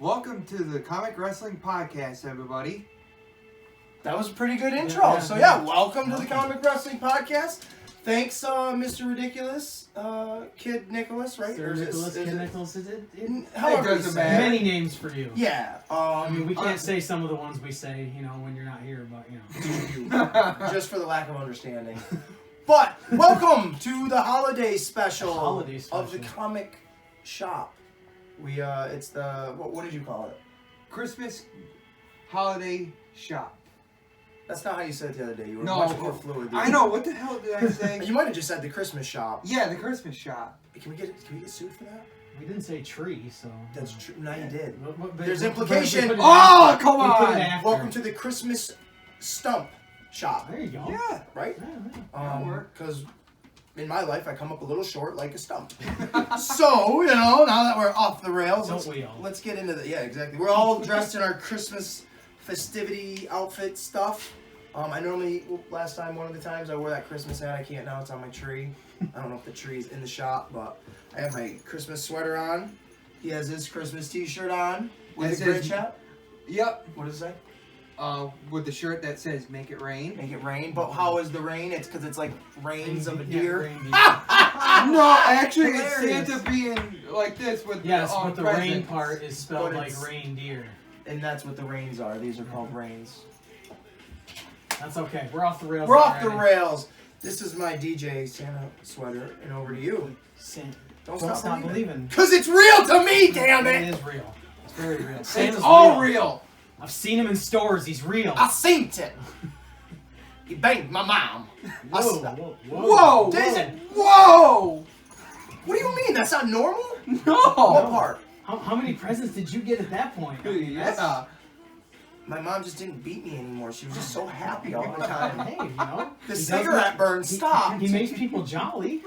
Welcome to the Comic Wrestling Podcast, everybody. That was a pretty good intro. Welcome to the Comic Wrestling Podcast. Thanks, Mr. Ridiculous, Kid Nicholas, right? Sir Nicholas, Kid Nicholas. However it doesn't matter. Many names for you. Yeah. I mean, we can't say some of the ones we say, when you're not here, but, just for the lack of understanding. But, welcome to the holiday special, of the comic shop. It's the, what did you call it? Christmas holiday shop. That's not how you said it the other day. You were No, much more fluid. I know. What the hell did I say? You might have just said the Christmas shop. Yeah, the Christmas shop. Can we get sued for that? we didn't say tree, so... That's true. No, you did. But There's implication. Come on! Welcome to the Christmas stump shop. There you go. Yeah. Right? Because in my life, I come up a little short like a stump. So, now that we're off the rails, let's get into the... Yeah, exactly. We're all dressed in our Christmas festivity outfit stuff. I normally, last time, one of the times, I wore that Christmas hat. I can't now. It's on my tree. I don't know if the tree's in the shop, but I have my Christmas sweater on. He has his Christmas t-shirt on with a Grinch hat. Yep. What does it say? With the shirt that says "Make it rain." Make it rain. But how is the rain? It's because it's like rains of a deer. No, actually, it's Santa being like this with but the presents. rain part is spelled like reindeer. And that's what the rains are. These are called rains. That's okay. We're off the rails. We're off the rails. This is my DJ Santa sweater, and over to you. Don't stop believing. Because it's real to me, damn it! It is real. It's very real. It's all real. I've seen him in stores. He's real. I seen it. He banged my mom. Whoa! Whoa! What do you mean? That's not normal? No. What part? How many presents did you get at that point? Yeah. My mom just didn't beat me anymore. She was just so happy all the time. Hey, The cigarette burn stopped. He makes people jolly,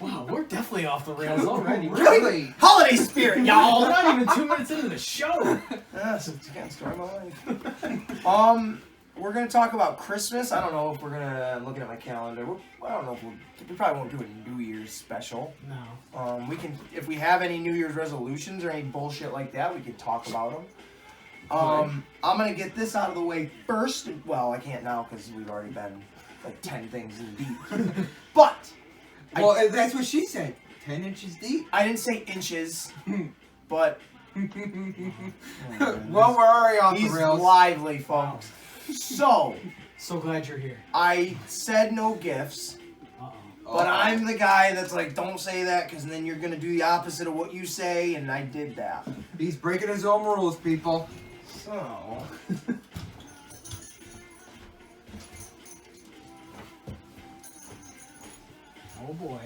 Wow, we're definitely off the rails already. Really? Holiday spirit, y'all. We're not even 2 minutes into the show. That's a story of my life. We're gonna talk about Christmas. I don't know if we're gonna looking at my calendar. I don't know if we probably won't do a New Year's special. No. We can, if we have any New Year's resolutions or any bullshit like that, we can talk about them. I'm gonna get this out of the way first. Well, I can't now because we've already been like 10 things in deep. But that's what she said. 10 inches deep. I didn't say inches, but well, we're already off the rails. He's lively, folks. So glad you're here. I said no gifts. But I'm the guy that's like, don't say that, because then you're going to do the opposite of what you say, and I did that. He's breaking his own rules, people. So... Oh boy.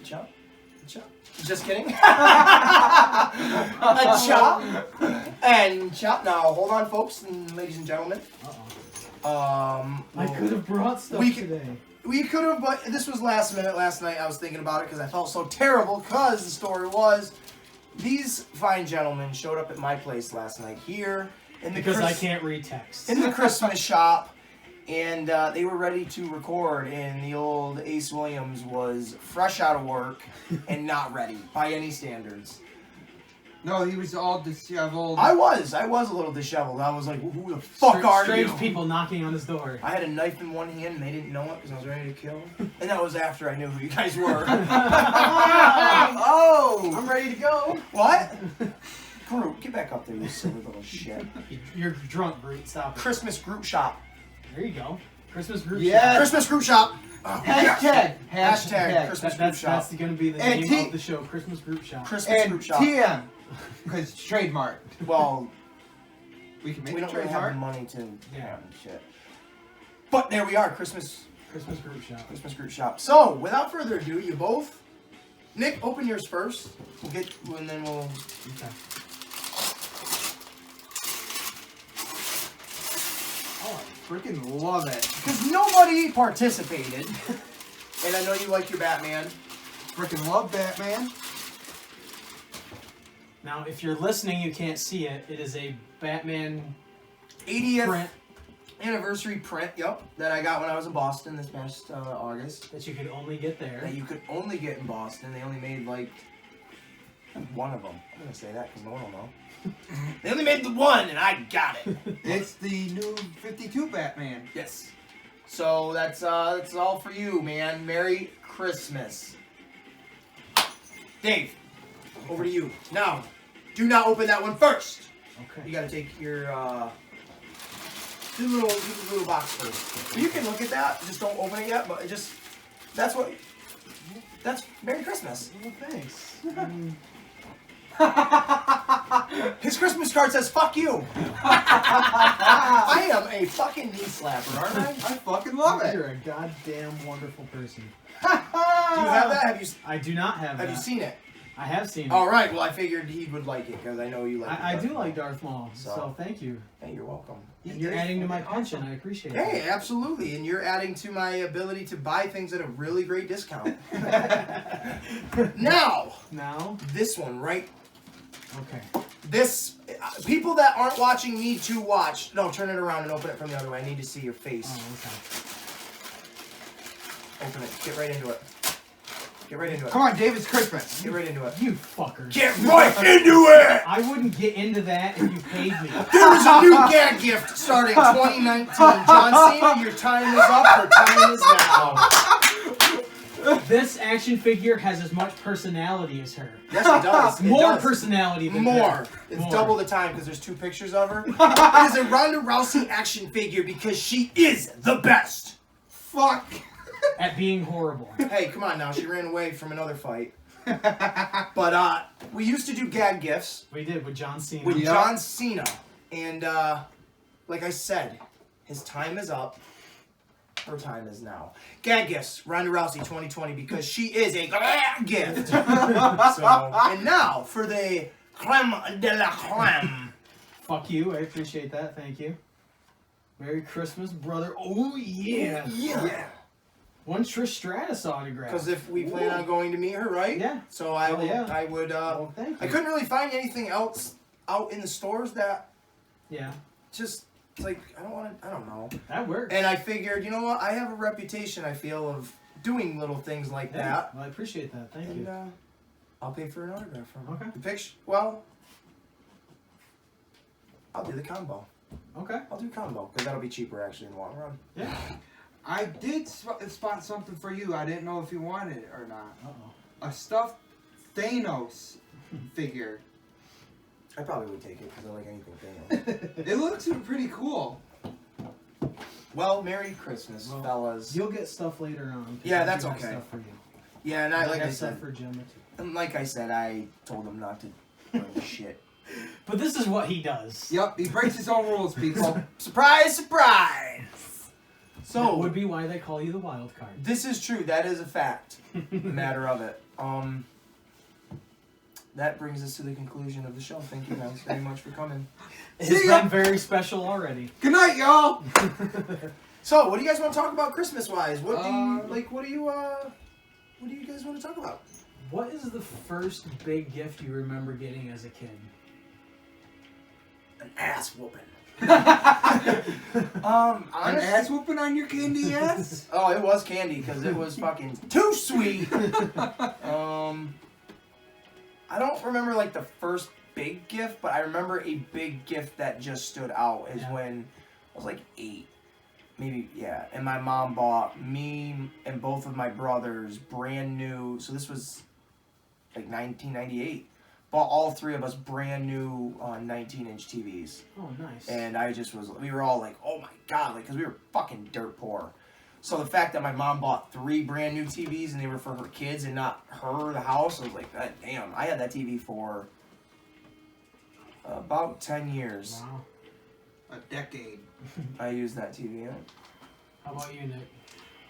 Chop? Chop? Just kidding. A chop. And chop. Now, hold on, folks and ladies and gentlemen. I could have brought stuff today. We could have, but this was last minute. Last night I was thinking about it because I felt so terrible because the story was these fine gentlemen showed up at my place last night here in the I can't read text. In the Christmas shop, and they were ready to record, and the old Ace Williams was fresh out of work and not ready by any standards. No, he was all disheveled. I was a little disheveled. I was like, who the fuck are you? Strange people knocking on his door. I had a knife in one hand and they didn't know it because I was ready to kill. And that was after I knew who you guys were. Oh! I'm ready to go. What? Groot, get back up there, you silly little shit. You're drunk, Groot. Stop it. Christmas Groot shop. There you go. Christmas Groot shop. Christmas Groot shop. Hashtag Christmas Groot shop. That's going to be the name of the show. Christmas Groot shop. Christmas Groot shop. TM. Because trademark. Well, we can make we don't really trademark. have the money to shit. But there we are, Christmas Groot shop. Christmas Groot shop. So, without further ado, you both, Nick, open yours first. And then we'll. Okay. Oh, I freaking love it. Because nobody participated, and I know you like your Batman. Freaking love Batman. Now, if you're listening, you can't see it. It is a Batman 80th print. anniversary print, that I got when I was in Boston this past August. That you could only get there. That you could only get in Boston. They only made like one of them. I'm going to say that because no one will know. They only made the one and I got it. It's the new 52 Batman. Yes. So that's all for you, man. Merry Christmas. Dave, over to you. Now, do not open that one first. Okay. You got to take your do the little box first. You can look at that. Just don't open it yet. But that's Merry Christmas. Well, thanks. His Christmas card says "fuck you." I am a fucking knee slapper, aren't I? I fucking love it. You're a goddamn wonderful person. Do you have that? I do not have that. Have you seen it? I have seen it. All right. Well, I figured he would like it because I know you like it. I do like Darth Maul, so thank you. Hey, you're welcome. And you're adding to my pension. I appreciate it. Hey, absolutely. And you're adding to my ability to buy things at a really great discount. Now, this one, right? Okay. This, people that aren't watching need to watch. No, turn it around and open it from the other way. I need to see your face. Oh, okay. Open it. Get right into it. Get right into it. Come on, Dave, it's Christmas. Get right into it. You fuckers. Get right into it! I wouldn't get into that if you paid me. There is a new gag gift starting 2019. John Cena, your time is up. Your time is now. This action figure has as much personality as her. Yes, it does. More personality than her. her. It's More. double the time because there's 2 pictures of her. It is a Ronda Rousey action figure because she is the best. Fuck. At being horrible. Hey, come on now. She ran away from another fight. But we used to do gag gifts. We did with John Cena. With John Cena. And like I said, his time is up. Her time is now. Gag gifts, Ronda Rousey 2020, because she is a gag gift. And now for the creme de la creme. Fuck you. I appreciate that. Thank you. Merry Christmas, brother. Oh, yeah. Yeah. One Trish Stratus autograph. Because if we plan on going to meet her, right? Yeah. So I would. Well, thank you. I couldn't really find anything else out in the stores that. Yeah. Just. It's like, I don't know. That works. And I figured, you know what? I have a reputation, I feel, of doing little things like that. Well, I appreciate that. Thank you. I'll pay for an autograph from her. Okay. The picture, well, I'll do the combo. Okay. I'll do combo, because that'll be cheaper, actually, in the long run. Yeah. I did spot something for you. I didn't know if you wanted it or not. Uh-oh. A stuffed Thanos figure. I probably would take it, because I like anything Thanos. It looks pretty cool. Well, Merry Christmas, fellas. You'll get stuff later on. Yeah, that's I do have okay. Stuff for you. Yeah, and like I stuff said, for Gemma too. and like I said, I told him not to bring shit. But this is what he does. Yep, he breaks his own rules, people. Surprise, surprise! So that would be why they call you the Wildcard. This is true. That is a fact. The matter of it. That brings us to the conclusion of the show. Thank you guys very much for coming. It's been very special already. Good night, y'all. So, what do you guys want to talk about Christmas-wise? What do you like? What do you guys want to talk about? What is the first big gift you remember getting as a kid? An ass whooping. An ass whooping on your candy ass? Oh, it was candy because it was fucking too sweet. I don't remember like the first big gift, but I remember a big gift that just stood out is when I was like 8. Maybe, yeah. And my mom bought me and both of my brothers brand new, so this was like 1998. Bought all 3 of us brand new 19-inch TVs. Oh, nice. And we were all like, oh my God, like, because we were fucking dirt poor. So the fact that my mom bought 3 brand new TVs and they were for her kids and not her, the house, I was like, God damn. I had that TV for about 10 years. Wow. A decade. I used that TV. How about you, Nick?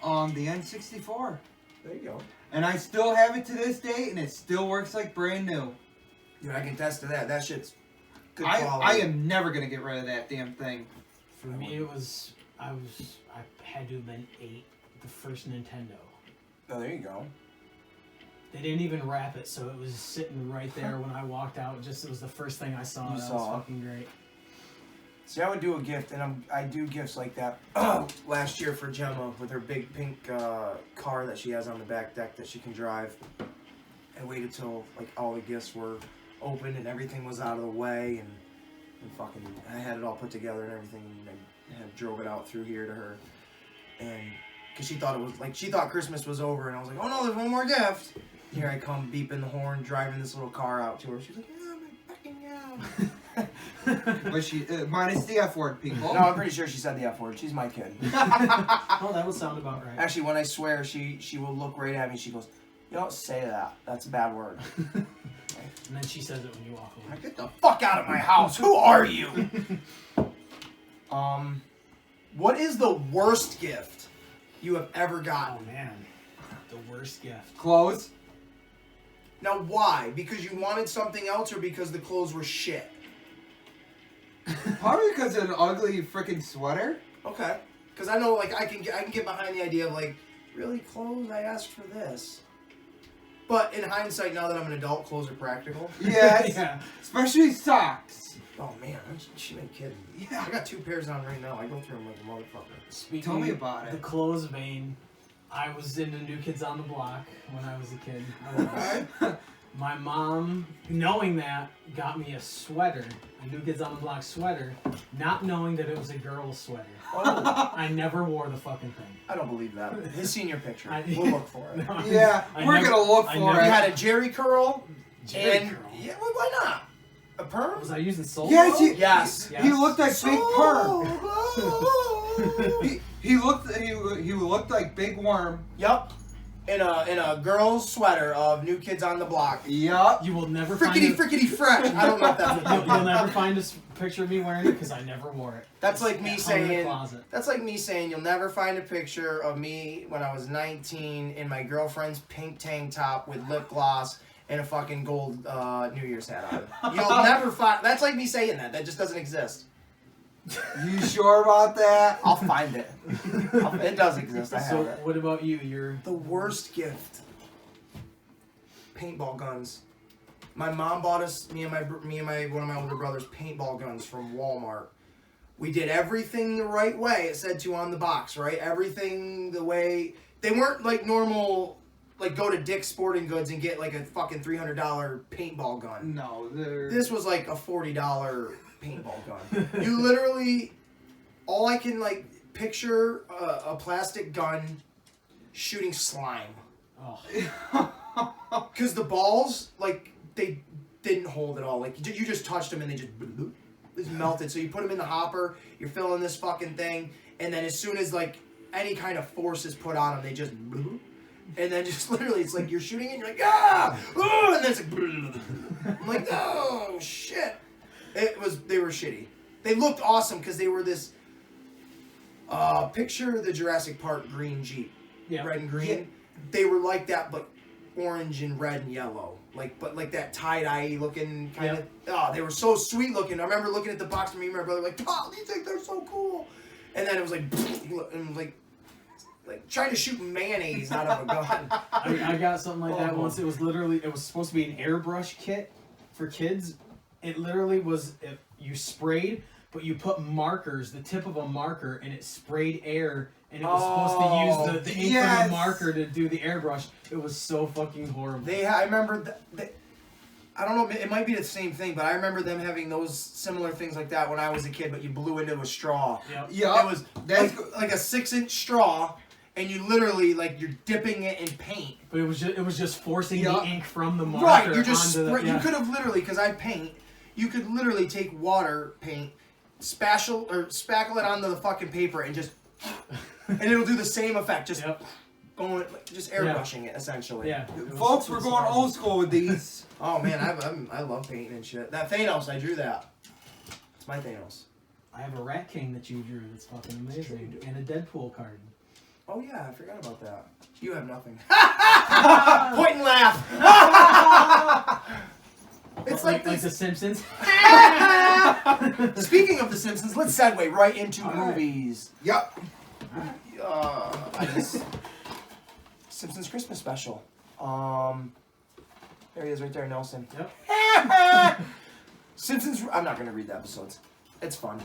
The N64. There you go. And I still have it to this day, and it still works like brand new. Dude, I can attest to that. That shit's good I quality. am never gonna get rid of that damn thing. For me, it was I had to have been 8. The first Nintendo. Oh, there you go. They didn't even wrap it, so it was sitting right there when I walked out. It was the first thing I saw. You That saw was it. fucking great. See, I would do a gift, and I do gifts like that. Last year for Gemma with her big pink car that she has on the back deck that she can drive. I waited till like all the gifts were open and everything was out of the way, and fucking I had it all put together and everything, and I drove it out through here to her, and because she thought Christmas was over, and I was like, oh no, there's one more gift. Here I come, beeping the horn, driving this little car out to her. She's like, yeah, my fucking yeah. But she minus the F word, people. No, I'm pretty sure she said the F word. She's my kid. Oh, that would sound about right. Actually, when I swear, she will look right at me. She goes, you don't say that. That's a bad word. And then she says it when you walk away. Get the fuck out of my house. Who are you? What is the worst gift you have ever gotten? Oh, man. The worst gift. Clothes. Now, why? Because you wanted something else or because the clothes were shit? Probably because of an ugly freaking sweater. Okay. Because I know, like, I can get behind the idea of, like, really, clothes? I asked for this. But in hindsight, now that I'm an adult, clothes are practical. Yes. Yeah. Especially socks. Oh, man. She ain't kidding. Yeah. I got 2 pairs on right now. I go through them like a motherfucker. Tell me about the it. clothes vein, I was into New Kids on the Block when I was a kid. My mom, knowing that, got me a sweater, a New Kids on the Block sweater, not knowing that it was a girl's sweater. Oh. I never wore the fucking thing. I don't believe that. His senior picture. We'll look for it. No, Yeah, we're gonna look for You it. had a Jerry curl. Jerry curl. Yeah, well, why not? A perm? Was I using soul? Yes, Glow? Yes. He looked like Big Perm. Perm. He looked like Big Worm. Yup. In a girl's sweater of New Kids on the Block. Yup. You will never find Frickety fresh. I don't know if that's what You'll never find a picture of me wearing it because I never wore it. That's like me saying. Closet. That's like me saying you'll never find a picture of me when I was 19 in my girlfriend's pink tank top with lip gloss and a fucking gold New Year's hat on. You'll never find. That's like me saying that. That just doesn't exist. You sure about that? I'll find it. It does exist. I have So, it. what about you? You're The worst gift. Paintball guns. My mom bought us, me and my one of my older brothers, paintball guns from Walmart. We did everything the right way. It said to on the box, right? Everything the way. They weren't like normal, like go to Dick's Sporting Goods and get like a fucking $300 paintball gun. No, they're... This was like a $40 paintball gun. You literally, all I can like picture a plastic gun shooting slime. oh. Because the balls, like, they didn't hold at all. Like, you just touched them and they just melted. So you put them in the hopper, you're filling this fucking thing, and then as soon as, like, any kind of force is put on them, they just... And then just literally, it's like you're shooting it and you're like, ah! Oh! And then it's like... I'm like, oh, shit. They were shitty. They looked awesome because they were this... picture the Jurassic Park green Jeep. Yeah. Red and green. Yeah. They were like that, but orange and red and yellow. But like that tie-dye looking kind of... Oh, they were so sweet looking. I remember looking at the box and me and my brother like, oh, you think they're so cool? And then it was like... And like trying to shoot mayonnaise out of a gun. I got something like that once. It was supposed to be an airbrush kit for kids. It literally was, if you sprayed, but you put markers, the tip of a marker, and it sprayed air, and it was supposed to use the ink from the marker to do the airbrush. It was so fucking horrible. I remember I don't know, it might be the same thing, but I remember them having those similar things like that when I was a kid, but you blew into a straw. Yep. It was like a 6-inch straw, and you literally, like, you're dipping it in paint. But it was just forcing the ink from the marker right, you just onto you could have literally, because I paint, you could literally take water paint, spackle it onto the fucking paper, and just, and it'll do the same effect, just going, just airbrushing it, essentially. Yeah. Folks, we're going old school with these. Oh man, I love painting and shit. That Thanos, I drew that. It's my Thanos. I have a Rat King that you drew that's fucking amazing. And a Deadpool card. Oh yeah, I forgot about that. You have nothing. Point and laugh. It's like the Simpsons. Speaking of the Simpsons, let's segue right into movies. Yep. Simpsons Christmas special. There he is right there, Nelson. Yep. Simpsons. I'm not gonna read the episodes. It's fun.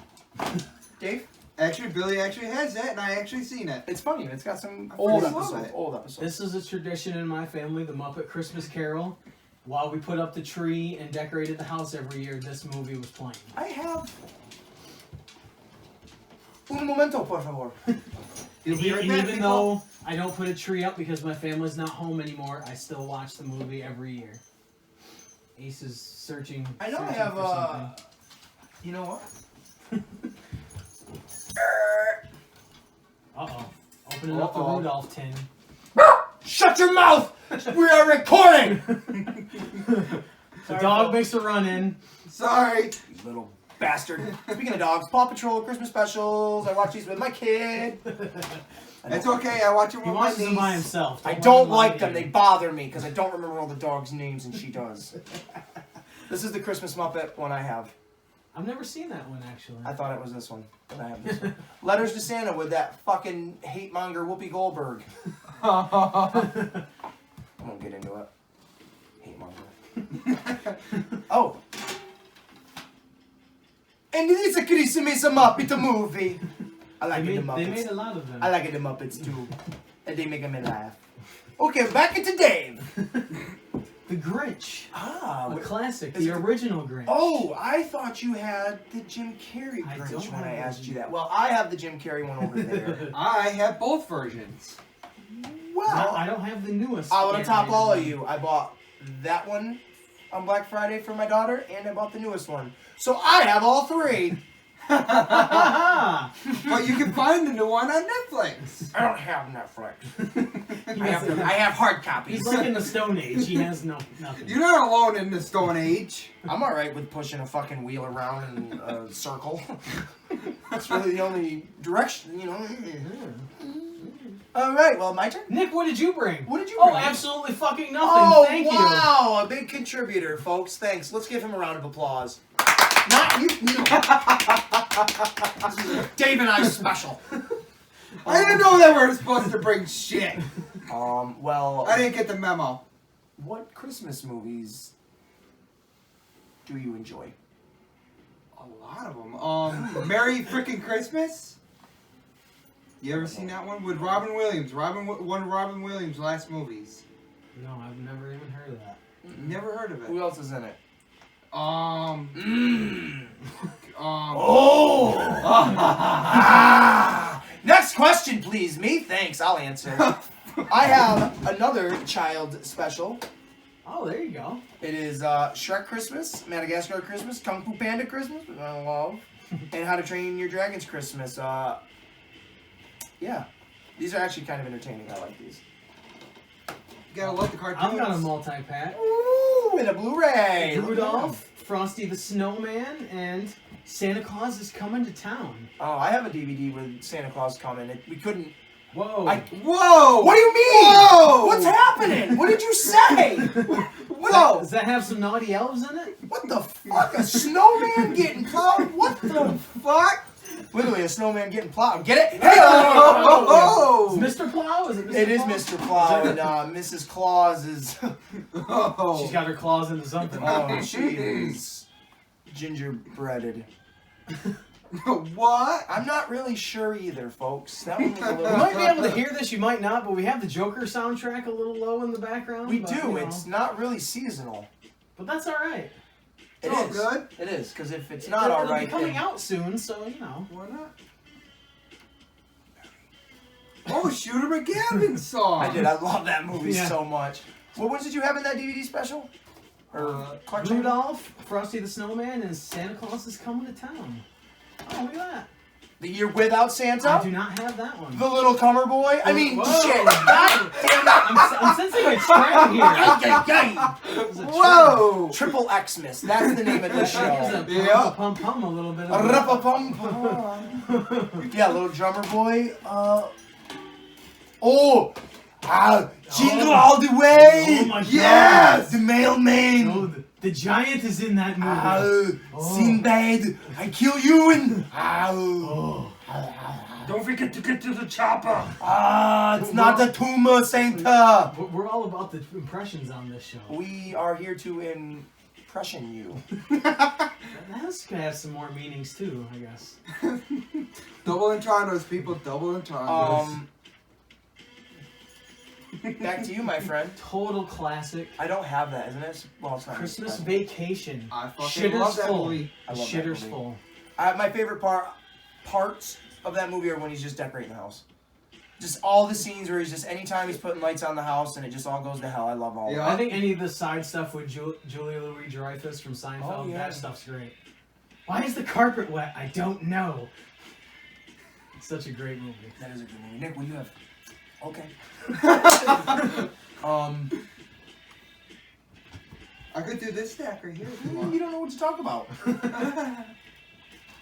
Dave? Actually, Billy actually has that, and I actually seen it. It's funny. It's got some old episodes. This is a tradition in my family, the Muppet Christmas Carol. While we put up the tree and decorated the house every year, this movie was playing. I have... Un momento, por favor. Even though I don't put a tree up because my family's not home anymore, I still watch the movie every year. Ace is searching. I know I have you know what? Uh-oh. Opening up the Rudolph tin. Shut your mouth! We are recording! The dog makes a run in. Sorry. You little bastard. Speaking of dogs, Paw Patrol, Christmas specials. I watch these with my kid. It's okay, I watch it with he my watches them by niece. himself. I don't like them. They bother me because I don't remember all the dogs' names and she does. This is the Christmas Muppet one I have. I've never seen that one, actually. I thought it was this one, but I have this one. Letters to Santa with that fucking hate monger Whoopi Goldberg. I won't get into it. Hate monger. Oh. And it is a Christmas Muppet movie. I like the Muppets. They made a lot of them. I like the Muppets too. And they make me laugh. Okay, back into Dave. The Grinch. Ah, a classic. The original Grinch. Oh, I thought you had the Jim Carrey Grinch when I asked you that. Well, I have the Jim Carrey one over there. I have both versions. Well, I don't have the newest. I want to top all of you. I bought that one on Black Friday for my daughter, and I bought the newest one. So I have all three. But you can find the new one on Netflix. I don't have Netflix. I have hard copies. He's like in the Stone Age. He has nothing. You're not alone in the Stone Age. I'm alright with pushing a fucking wheel around in a circle. That's really the only direction, you know. Alright, well, my turn. Nick, what did you bring? What did you bring? Oh, absolutely fucking nothing. Oh, Thank you. wow, a big contributor, folks. Thanks. Let's give him a round of applause. Not you. No. This is a Dave and I special. I didn't know that we were supposed to bring shit. Well, I didn't get the memo. What Christmas movies do you enjoy? A lot of them. Merry Frickin' Christmas. You ever seen that one with Robin Williams? One of Robin Williams' last movies. No, I've never even heard of that. Never heard of it. Who else is in it? Next question, please. Me? Thanks, I'll answer. I have another child special. Oh, there you go. It is Shrek Christmas, Madagascar Christmas, Kung Fu Panda Christmas, which I love, and How to Train Your Dragons Christmas. Yeah. These are actually kind of entertaining. I like these. You gotta love the cartoons. I've got a multi-pack. Ooh, and a Blu-ray. Rudolph, Frosty the Snowman, and Santa Claus is Coming to Town. Oh, I have a DVD with Santa Claus coming. We couldn't... Whoa. Whoa! What do you mean? Whoa! What's happening? What did you say? Whoa! Does that have some naughty elves in it? What the fuck? A snowman getting plowed? What the fuck? Literally, a snowman getting plowed. Get it? Hey! Oh! Is Mr. Plow? Is it Mr. It is Plow? Mr. Plow, and Mrs. Claus is... Oh. She's got her claws into something. Oh, she is gingerbreaded. What? I'm not really sure either, folks. That one was a You little... might be able to hear this, you might not, but we have the Joker soundtrack a little low in the background. We but, do. you know. It's not really seasonal. But that's alright. It all is. good. It is, because if it's not It'll alright, be coming then... out soon, so, you know. Why not? Oh, Shooter McGavin song. I did. I love that movie Yeah. so much. What ones did you have in that DVD special? Or collection? Rudolph, Frosty the Snowman, and Santa Claus is Coming to Town. Oh, look at that. The Year Without Santa? I do not have that one. The Little Comer Boy? I mean, Whoa. shit. God damn it. I'm sensing a trend here. Yay. Whoa! Triple Xmas. That's the name of the show. Yeah. Pum pum a little bit. Rap-a-pum-pum. Yeah, Little Drummer Boy. Jingle All the Way! Oh my God. Yes! The Mailman! Oh, the giant is in that movie. Sinbad, I kill you and... Don't forget to get to the chopper. It's not the tumor, Santa! We're all about the impressions on this show. We are here to crushing you. That's gonna have some more meanings too, I guess. Double entendres, people. Double entendres. Back to you, my friend. Total classic. I don't have that, isn't it? Well, it's not Christmas Vacation. I fucking love that movie. I love Shitter's that movie. full. My favorite parts of that movie are when he's just decorating the house. Just all the scenes where he's just, anytime he's putting lights on the house and it just all goes to hell. I love all of it. I think any of the side stuff with Julia Louis-Dreyfus from Seinfeld, that stuff's great. Why is the carpet wet? I don't know. It's such a great movie. That is a good movie. Nick, what do you have? Okay. I could do this stack right here. You don't know what to talk about.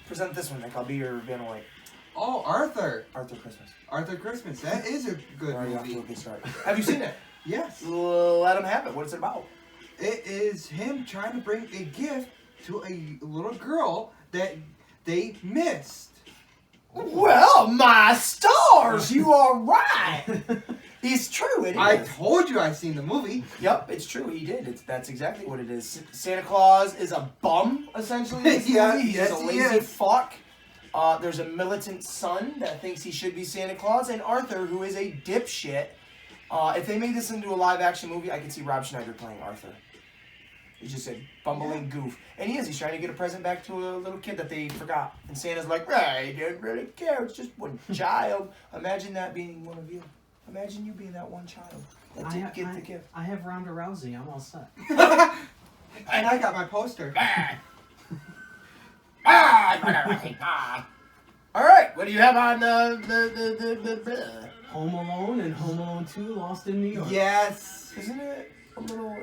Present this one, Nick. I'll be your Vanna White. Oh, Arthur. Arthur Christmas. Arthur Christmas. That is a good movie. Have you seen it? Yes. Let him have it. What is it about? It is him trying to bring a gift to a little girl that they missed. Well, my stars, you are right. It's true. I told you I've seen the movie. Yep, it's true. He did. That's exactly what it is. Santa Claus is a bum, essentially. Yeah, He's yes, a he lazy is. fuck. There's a militant son that thinks he should be Santa Claus, and Arthur, who is a dipshit. If they made this into a live-action movie, I could see Rob Schneider playing Arthur. He's just a bumbling goof. And he is. He's trying to get a present back to a little kid that they forgot. And Santa's like, I don't really care. It's just one child. Imagine that being one of you. Imagine you being that one child that didn't get the gift. I have Ronda Rousey. I'm all set. And I got my poster. All right, what do you have on the Home Alone and Home Alone 2, Lost in New York. Yes. Isn't it a little?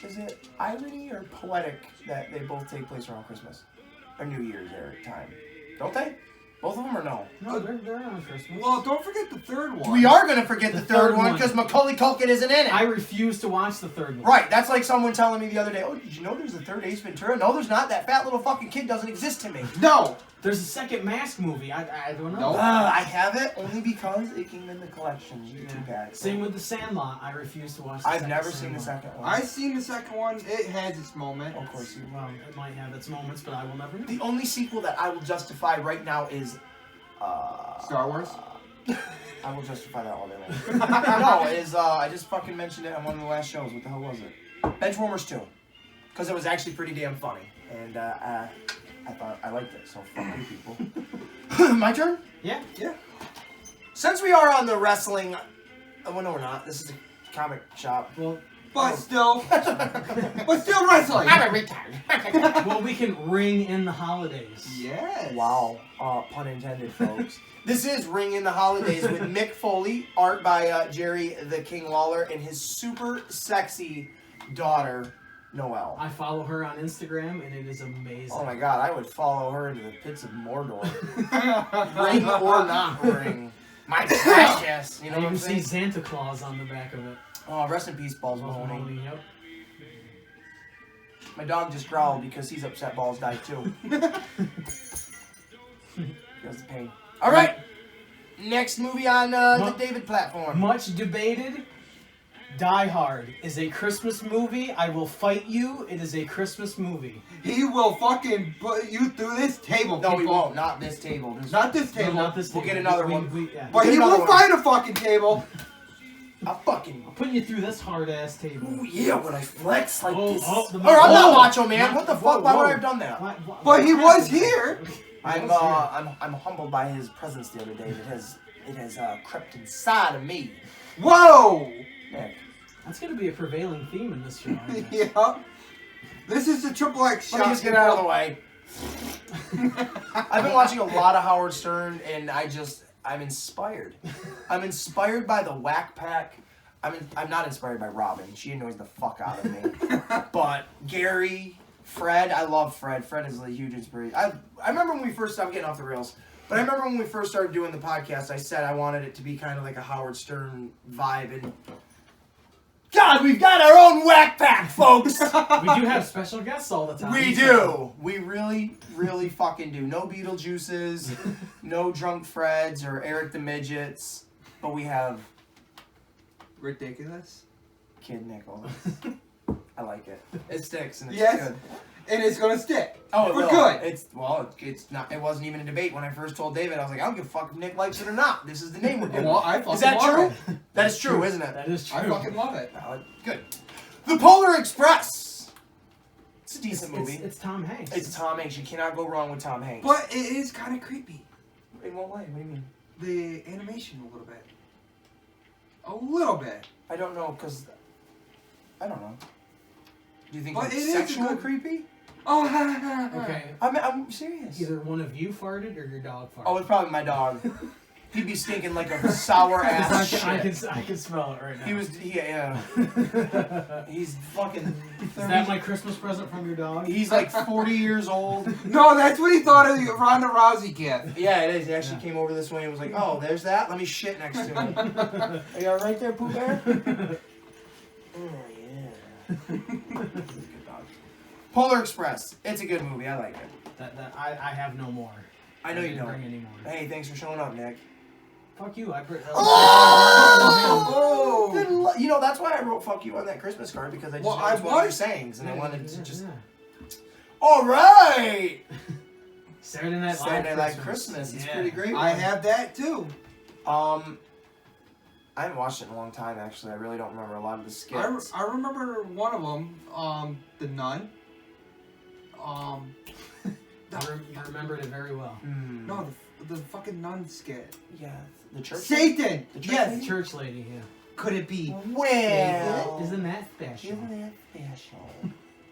Is it irony or poetic that they both take place around Christmas or New Year's time? Don't they? Both of them or no? No, they're on Christmas. Well, don't forget the third one. We are gonna forget the third one because Macaulay Culkin isn't in it. I refuse to watch the third one. Right, that's like someone telling me the other day, oh, did you know there's a third Ace Ventura? No, there's not. That fat little fucking kid doesn't exist to me. No. There's a second Mask movie. I don't know. Nope. I have it only because it came in the collection. Same with The Sandlot. I refuse to watch the I've never seen the second one. I've seen the second one. It has its moments. Of course. Well, it might have its moments, but I will never know. The only sequel that I will justify right now is... Star Wars? I will justify that all day long. No, I just fucking mentioned it on one of the last shows. What the hell was it? Benchwarmers 2. Because it was actually pretty damn funny. And I thought I liked it, so fuck you people. My turn? Yeah. Since we are on the wrestling... well, no, we're not. This is a comic shop. Well, but still wrestling. I'm a retard. well, we can ring in the holidays. Yes. Wow. Pun intended, folks. This is Ring in the Holidays with Mick Foley, art by Jerry the King Lawler, and his super sexy daughter, Noelle. I follow her on Instagram, and it is amazing. Oh my god, I would follow her into the pits of Mordor. Ring or not ring. My precious. You know I what I'm even see saying? Santa Claus on the back of it. Oh, rest in peace, Balls Mahoney. Mahoney, yep. My dog just growled because he's upset Balls died too. Feels the pain. Alright! Next movie on the David platform. Much debated. Die Hard is a Christmas movie. I will fight you. It is a Christmas movie. He will fucking put you through this table. No, people. he won't. Not this table. Not this table. No, not this We'll table. get another one. Yeah. But he will find a fucking table. I'm putting you through this hard ass table. Ooh, yeah, when I flex like this. The Or I'm not Macho Man. What the fuck? Why would I have done that? But he was here. I'm humbled by his presence the other day. It has crept inside of me. Whoa. Nick. That's gonna be a prevailing theme in this show. Yeah. This is the Triple X shot. Let me just get out of the way. I've been watching a lot of Howard Stern, and I'm inspired. I'm inspired by the Whack Pack. I'm not inspired by Robin. She annoys the fuck out of me. But Gary, Fred, I love Fred. Fred is a huge inspiration. I remember when we first started getting off the rails, but I remember when we first started doing the podcast, I said I wanted it to be kind of like a Howard Stern vibe, and God, we've got our own Whack Pack, folks! We do have special guests all the time. We do. We really, really fucking do. No Beetlejuices, no Drunk Freds or Eric the Midgets, but we have Ridiculous. Kid Nicholas. I like it. It sticks and it's Yes. good. And it's gonna stick. Oh, for no. good. It's not. It wasn't even a debate when I first told David. I was like, I don't give a fuck if Nick likes it or not. This is the name we're giving. Well, I fucking is that love true? it. That is true, isn't it? That is true. I fucking love it. Good. The Polar Express. It's a decent movie. It's Tom Hanks. It's Tom Hanks. You cannot go wrong with Tom Hanks. But it is kind of creepy. In what way? What do you mean? The animation a little bit. A little bit. I don't know, because I don't know. Do you think But it's it is sexual good- creepy? Oh, Okay. I'm serious. Either one of you farted or your dog farted. Oh, it's probably my dog. He'd be stinking like a sour ass shit. I can smell it right now. He was, yeah. He's fucking. Is that my Christmas present from your dog? He's like 40 years old. No, that's what he thought of the Ronda Rousey gift. Yeah, it is. He actually came over this way and was like, "Oh, there's that. Let me shit next to him." Are you all right there, Pooh Bear? Oh yeah. Good dog. Polar Express. It's a good movie. I like it. I have no more. I know you didn't don't. bring any more. Hey, thanks for showing up, Nick. Fuck you. Oh! You know, that's why I wrote "fuck you" on that Christmas card, because I just know it's one of your sayings, and I wanted to just. All right. Saturday Night Live Christmas. It's pretty great. I have that too. I haven't watched it in a long time, actually. I really don't remember a lot of the skits. I remember one of them, the nun. You remembered it very well. No, the fucking nun skit. Yeah, the church. Satan. The church Yes. lady? Church lady, yeah. Could it be? Well, Isn't that special?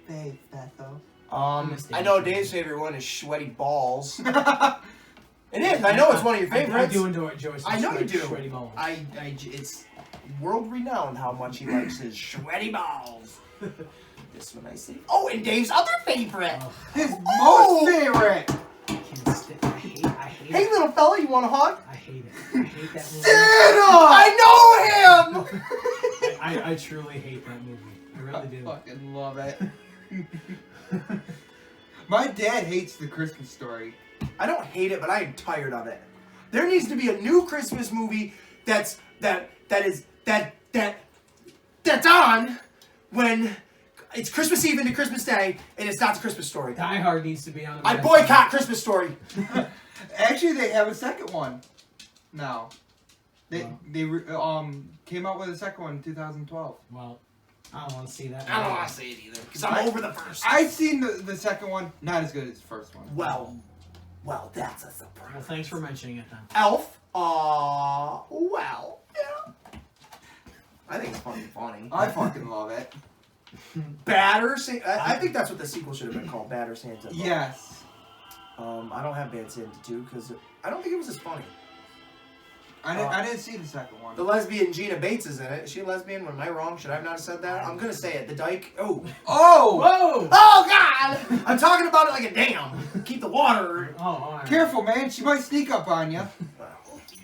Babe, Bethel. I know Dave's favorite one is Sweaty Balls. It is. I know it's one of your favorites. I do enjoy some I know you do. sweaty balls. It's world renowned how much he likes his sweaty balls. This one I see. Oh, and Dave's other favorite. His most favorite. I hate Hey, it. little fella, you want a hug? I hate it. I hate that movie. I know him. I truly hate that movie. I really do. I fucking love it. My dad hates The Christmas Story. I don't hate it, but I am tired of it. There needs to be a new Christmas movie that's on when it's Christmas Eve into Christmas Day and it's not the Christmas Story. Die Hard needs to be on the I boycott Christmas Story. Actually, they have a second one now. They came out with a second one in 2012. Well, I don't want to see that. I don't want to say it either because I'm over the first. I've seen the second one. Not as good as the first one. Well, that's a surprise. Well, thanks for mentioning it then. Elf. Well, yeah. I think it's fucking funny. I fucking love it. Batter Santa. I think that's what the sequel should have been called. Batter Santa. Yes. I don't have Bad Santa 2 because I don't think it was as funny. I didn't see the second one. The lesbian Gina Bates is in it. Is she a lesbian? Am I wrong? Should I not have said that? I'm gonna say it. The Dyke. Oh. Oh! Whoa! Oh God! I'm talking about it like a dam. Keep the water. Oh, all right. Careful, man. She might sneak up on you.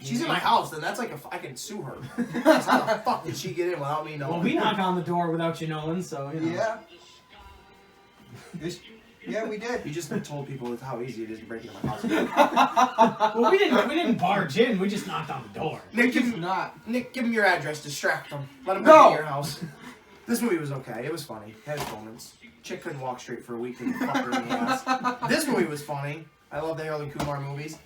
She's in my house, then that's like I can sue her. How the fuck did she get in without me knowing? Well, we knock on the door without you knowing, so you know. Yeah. Yeah, we did. You just told people how easy it is to break into my house. Well, we didn't barge in. We just knocked on the door. Nick, give him your address. Distract him. Let him go to your house. This movie was okay. It was funny. Had its moments. Chick couldn't walk straight for a week and fuck her in the ass. This movie was funny. I love the Harold and Kumar movies.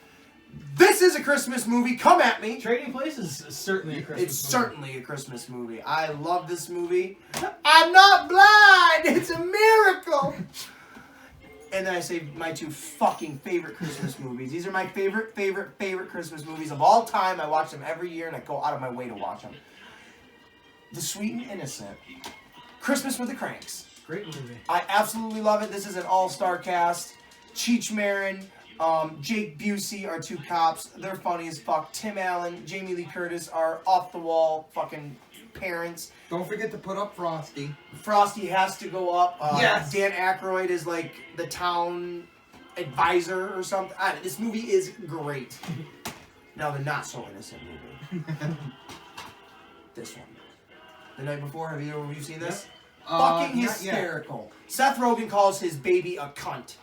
This is a Christmas movie. Come at me. Trading Places is certainly a Christmas movie. It's certainly a Christmas movie. I love this movie. I'm not blind. It's a miracle. And then I say my two fucking favorite Christmas movies. These are my favorite Christmas movies of all time. I watch them every year and I go out of my way to watch them. The Sweet and Innocent. Christmas with the Cranks. Great movie. I absolutely love it. This is an all-star cast. Cheech Marin, Jake Busey are two cops. They're funny as fuck. Tim Allen, Jamie Lee Curtis are off-the-wall fucking parents. Don't forget to put up Frosty. Frosty has to go up. Yes. Dan Aykroyd is like the town advisor or something. This movie is great. Now the not so innocent movie. This one. The Night Before. Have you seen this? Fucking hysterical. Seth Rogen calls his baby a cunt.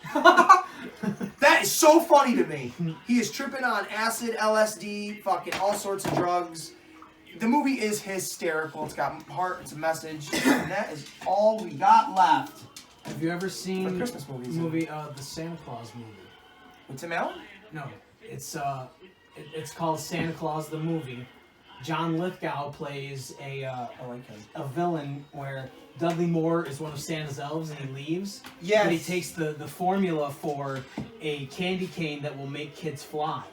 That is so funny to me. He is tripping on acid, LSD, fucking all sorts of drugs. the movie is hysterical. It's got heart. It's a message, and that is all we got left. Have you ever seen the Christmas movies? The Santa Claus movie? With Tim Allen? No, it's called Santa Claus the movie. John Lithgow plays a villain where Dudley Moore is one of Santa's elves and he leaves. Yes. But he takes the formula for a candy cane that will make kids fly.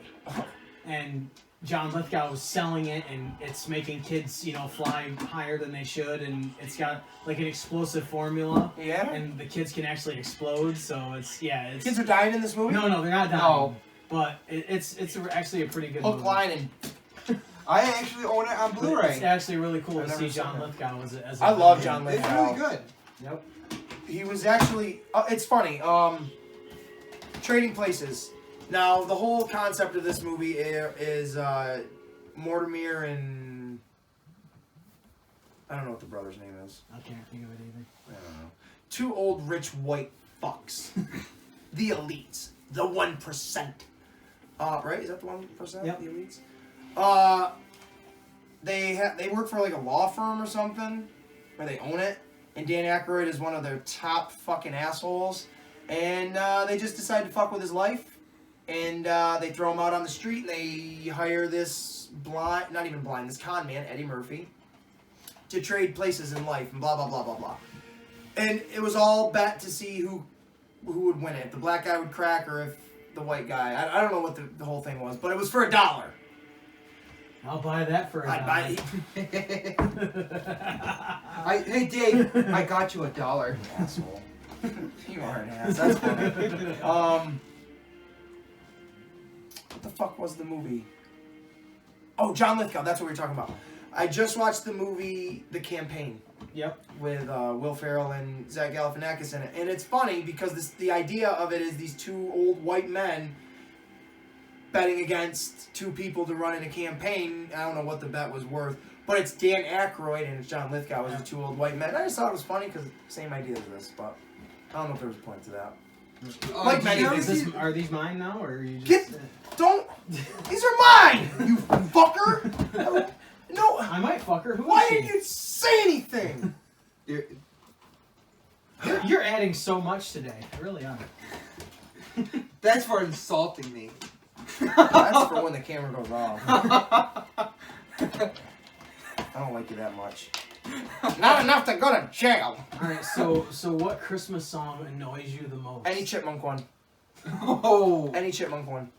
And John Lithgow is selling it, and it's making kids, fly higher than they should, and it's got like an explosive formula. Yeah. And the kids can actually explode, so it's. Kids are dying in this movie? No, they're not dying. No. But it's actually a pretty good Hook, movie. line, and... I actually own it on Blu-ray. It's actually really cool I've to never see seen John that. Lithgow as I love John It's Lithgow. really good. Yep. He was actually... it's funny. Trading Places. Now, the whole concept of this movie is Mortimer and... I don't know what the brother's name is. I can't think of it either. I don't know. Two old rich white fucks. The elites. The 1%. Right? Is that the 1%? Yep. The elites? They work for like a law firm or something, or they own it, and Dan Aykroyd is one of their top fucking assholes, and they just decide to fuck with his life, and they throw him out on the street, and they hire this this con man, Eddie Murphy, to trade places in life, and blah blah blah blah blah, and it was all bet to see who would win it, if the black guy would crack or if the white guy. I don't know what the whole thing was, but it was for $1. I'll buy that for I'd buy $1. it. Hey Dave, I got you $1. Asshole. You are an ass. That's funny. What the fuck was the movie? Oh, John Lithgow. That's what we were talking about. I just watched the movie The Campaign. Yep. With Will Ferrell and Zach Galifianakis in it, and it's funny because the idea of it is these two old white men betting against two people to run in a campaign. I don't know what the bet was worth, but it's Dan Aykroyd and it's John Lithgow as the two old white men. I just thought it was funny because same idea as this, but I don't know if there was a point to that. Like many things. Are these mine now, or are you These just... are mine, you fucker! No. I might fuck her. Why didn't you say anything? You're adding so much today. I really are. That's for insulting me. That's for when the camera goes off. I don't like you that much. Not enough to go to jail. Alright, so what Christmas song annoys you the most? Any Chipmunk one. Oh. Any Chipmunk one.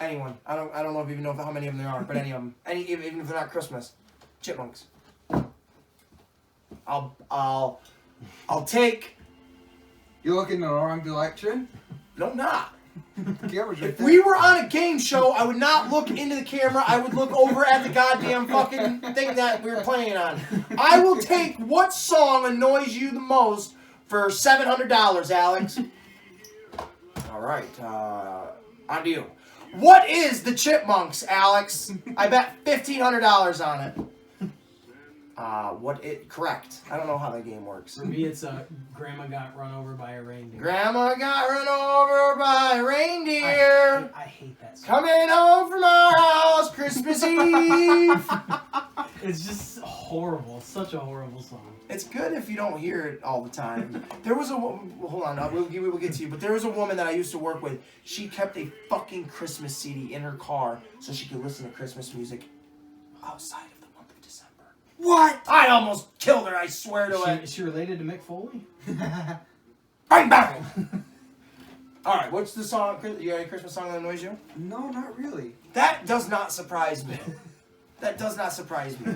Anyone. I don't know if you even know how many of them there are, but any of them. Even if they're not Christmas. Chipmunks. I'll take. You're looking in the wrong direction? No, not. If we were on a game show, I would not look into the camera. I would look over at the goddamn fucking thing that we were playing on. I will take what song annoys you the most for $700, Alex. All right, on to you. What is the Chipmunks, Alex? I bet $1,500 on it. Correct. I don't know how that game works. For me, it's Grandma got run over by a reindeer. Grandma got run over by a reindeer. I hate that song. Coming home from our house Christmas Eve. It's just horrible. Such a horrible song. It's good if you don't hear it all the time. There was a woman, hold on, we'll get to you, but there was a woman that I used to work with. She kept a fucking Christmas CD in her car so she could listen to Christmas music outside of the month of December. What? I almost killed her, I swear to it. Is she related to Mick Foley? Bang, bang! Alright, what's the song? You got a Christmas song that annoys you? No, not really. That does not surprise me. That does not surprise me.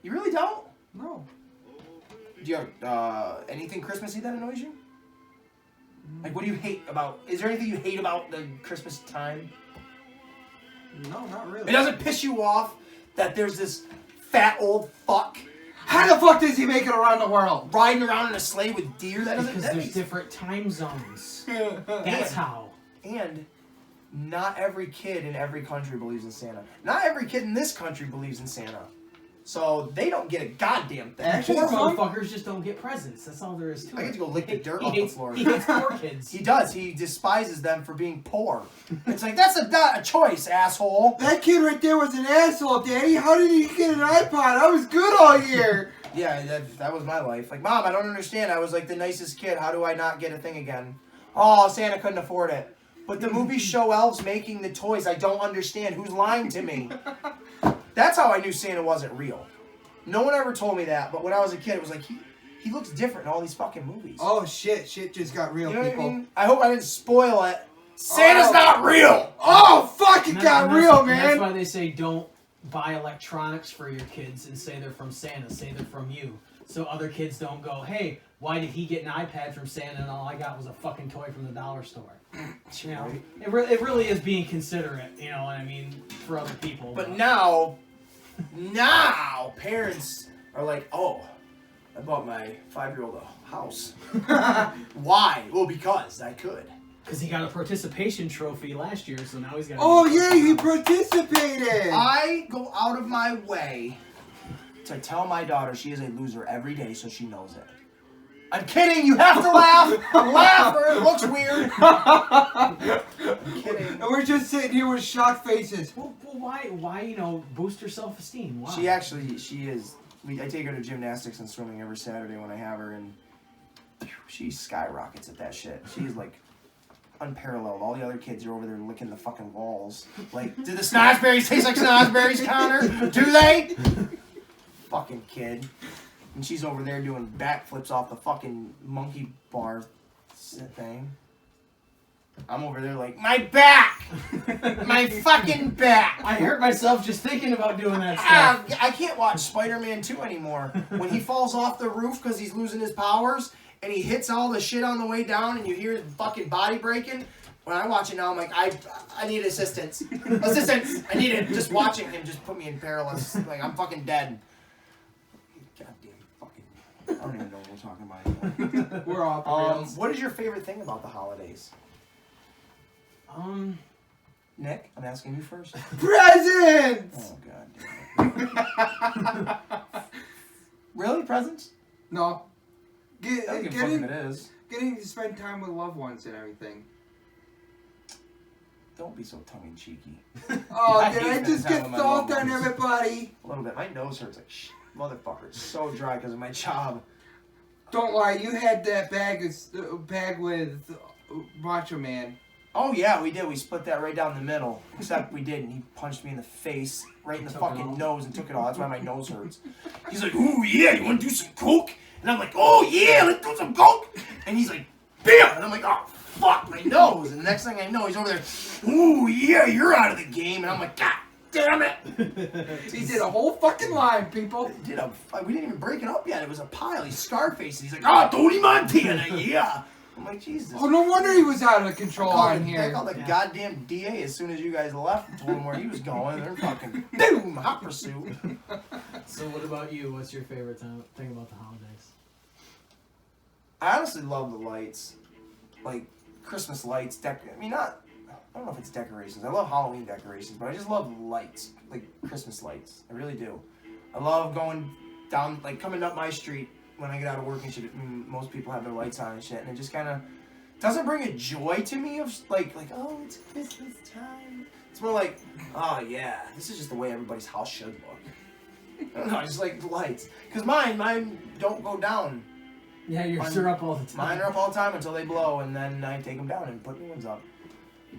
You really don't? No. Do you have anything Christmassy that annoys you? Like, what do you hate about... Is there anything you hate about the Christmas time? No, not really. It doesn't piss you off that there's this fat old fuck... How the fuck does he make it around the world? Riding around in a sleigh with deer? That doesn't... Because there's different time zones. That's how. And not every kid in every country believes in Santa. Not every kid in this country believes in Santa. So they don't get a goddamn thing. Actually, Poor motherfuckers just don't get presents. That's all there is to it. I get to go lick the dirt off the floor. He hates poor kids. He does. He despises them for being poor. It's like, that's not a choice, asshole. That kid right there was an asshole, Daddy. How did he get an iPod? I was good all year. Yeah, that was my life. Like, Mom, I don't understand. I was like the nicest kid. How do I not get a thing again? Oh, Santa couldn't afford it. But the movies show elves making the toys. I don't understand. Who's lying to me? That's how I knew Santa wasn't real. No one ever told me that, but when I was a kid, it was like, he looks different in all these fucking movies. Oh, shit. Shit just got real, You know people. what I mean? I hope I didn't spoil it. Santa's not real! Oh, fuck, it got real, man. That's why they say don't buy electronics for your kids and say they're from Santa. Say they're from you. So other kids don't go, hey, why did he get an iPad from Santa and all I got was a fucking toy from the dollar store? You know, it really is being considerate, you know what I mean, for other people. But now parents are like, oh, I bought my 5-year-old a house. Why? Well, because I could. Because he got a participation trophy last year, so now he's got. Oh yeah, he participated. I go out of my way to tell my daughter she is a loser every day, so she knows it. I'm kidding. You have to laugh. Laugh, or it looks weird. I'm kidding. And we're just sitting here with shocked faces. Well, why? You know, boost her self-esteem. Why? She is. I take her to gymnastics and swimming every Saturday when I have her, and she skyrockets at that shit. She's like unparalleled. All the other kids are over there licking the fucking walls. Like, do the snozberries taste like snozberries, Connor? Do they? Fucking kid. And she's over there doing backflips off the fucking monkey bar thing. I'm over there like, my back! My fucking back! I hurt myself just thinking about doing that stuff. I can't watch Spider-Man 2 anymore. When he falls off the roof because he's losing his powers, and he hits all the shit on the way down, and you hear his fucking body breaking. When I watch it now, I'm like, I need assistance. Assistance! I need it. Just watching him just put me in paralysis. Like, I'm fucking dead. Goddamn fucking... I don't even know what we're talking about anymore. We're all What is your favorite thing about the holidays? Nick, I'm asking you first. Presents! Oh, God damn it. Really? Presents? No. Getting it is. Getting to spend time with loved ones and everything. Don't be so tongue-in-cheeky. Oh, did I just get salt on everybody? A little bit. My nose hurts like shit. Motherfucker, it's so dry because of my job. Don't lie, you had that bag with Macho Man. Oh yeah, we did. We split that right down the middle. Except we didn't. He punched me in the face, right in the fucking nose, and took it all. That's why my nose hurts. He's like, "Ooh yeah, you want to do some coke?" And I'm like, "Oh yeah, let's do some coke." And he's like, "Bam!" And I'm like, "Oh fuck, my nose." And the next thing I know, he's over there. "Ooh yeah, you're out of the game." And I'm like, "God damn it!" He did a whole fucking line, people. We didn't even break it up yet. It was a pile. He's Scarface. He's like, "Oh, Tony Montana, yeah." I'm like, Jesus. Oh, no wonder he was out of control on here. I called the goddamn DA as soon as you guys left and told him where he was going. They're fucking boom, hot pursuit. So what about you? What's your favorite thing about the holidays? I honestly love the lights. Like, Christmas lights. I don't know if it's decorations. I love Halloween decorations, but I just love lights. Like, Christmas lights. I really do. I love going down, like, coming up my street when I get out of work and shit. Most people have their lights on and shit, and it just kind of doesn't bring a joy to me of like, oh, it's Christmas time. It's more like, oh yeah, this is just the way everybody's house should look. I don't know, I just like the lights. Because mine don't go down. Yeah, yours are up all the time. Mine are up all the time until they blow, and then I take them down and put new ones up.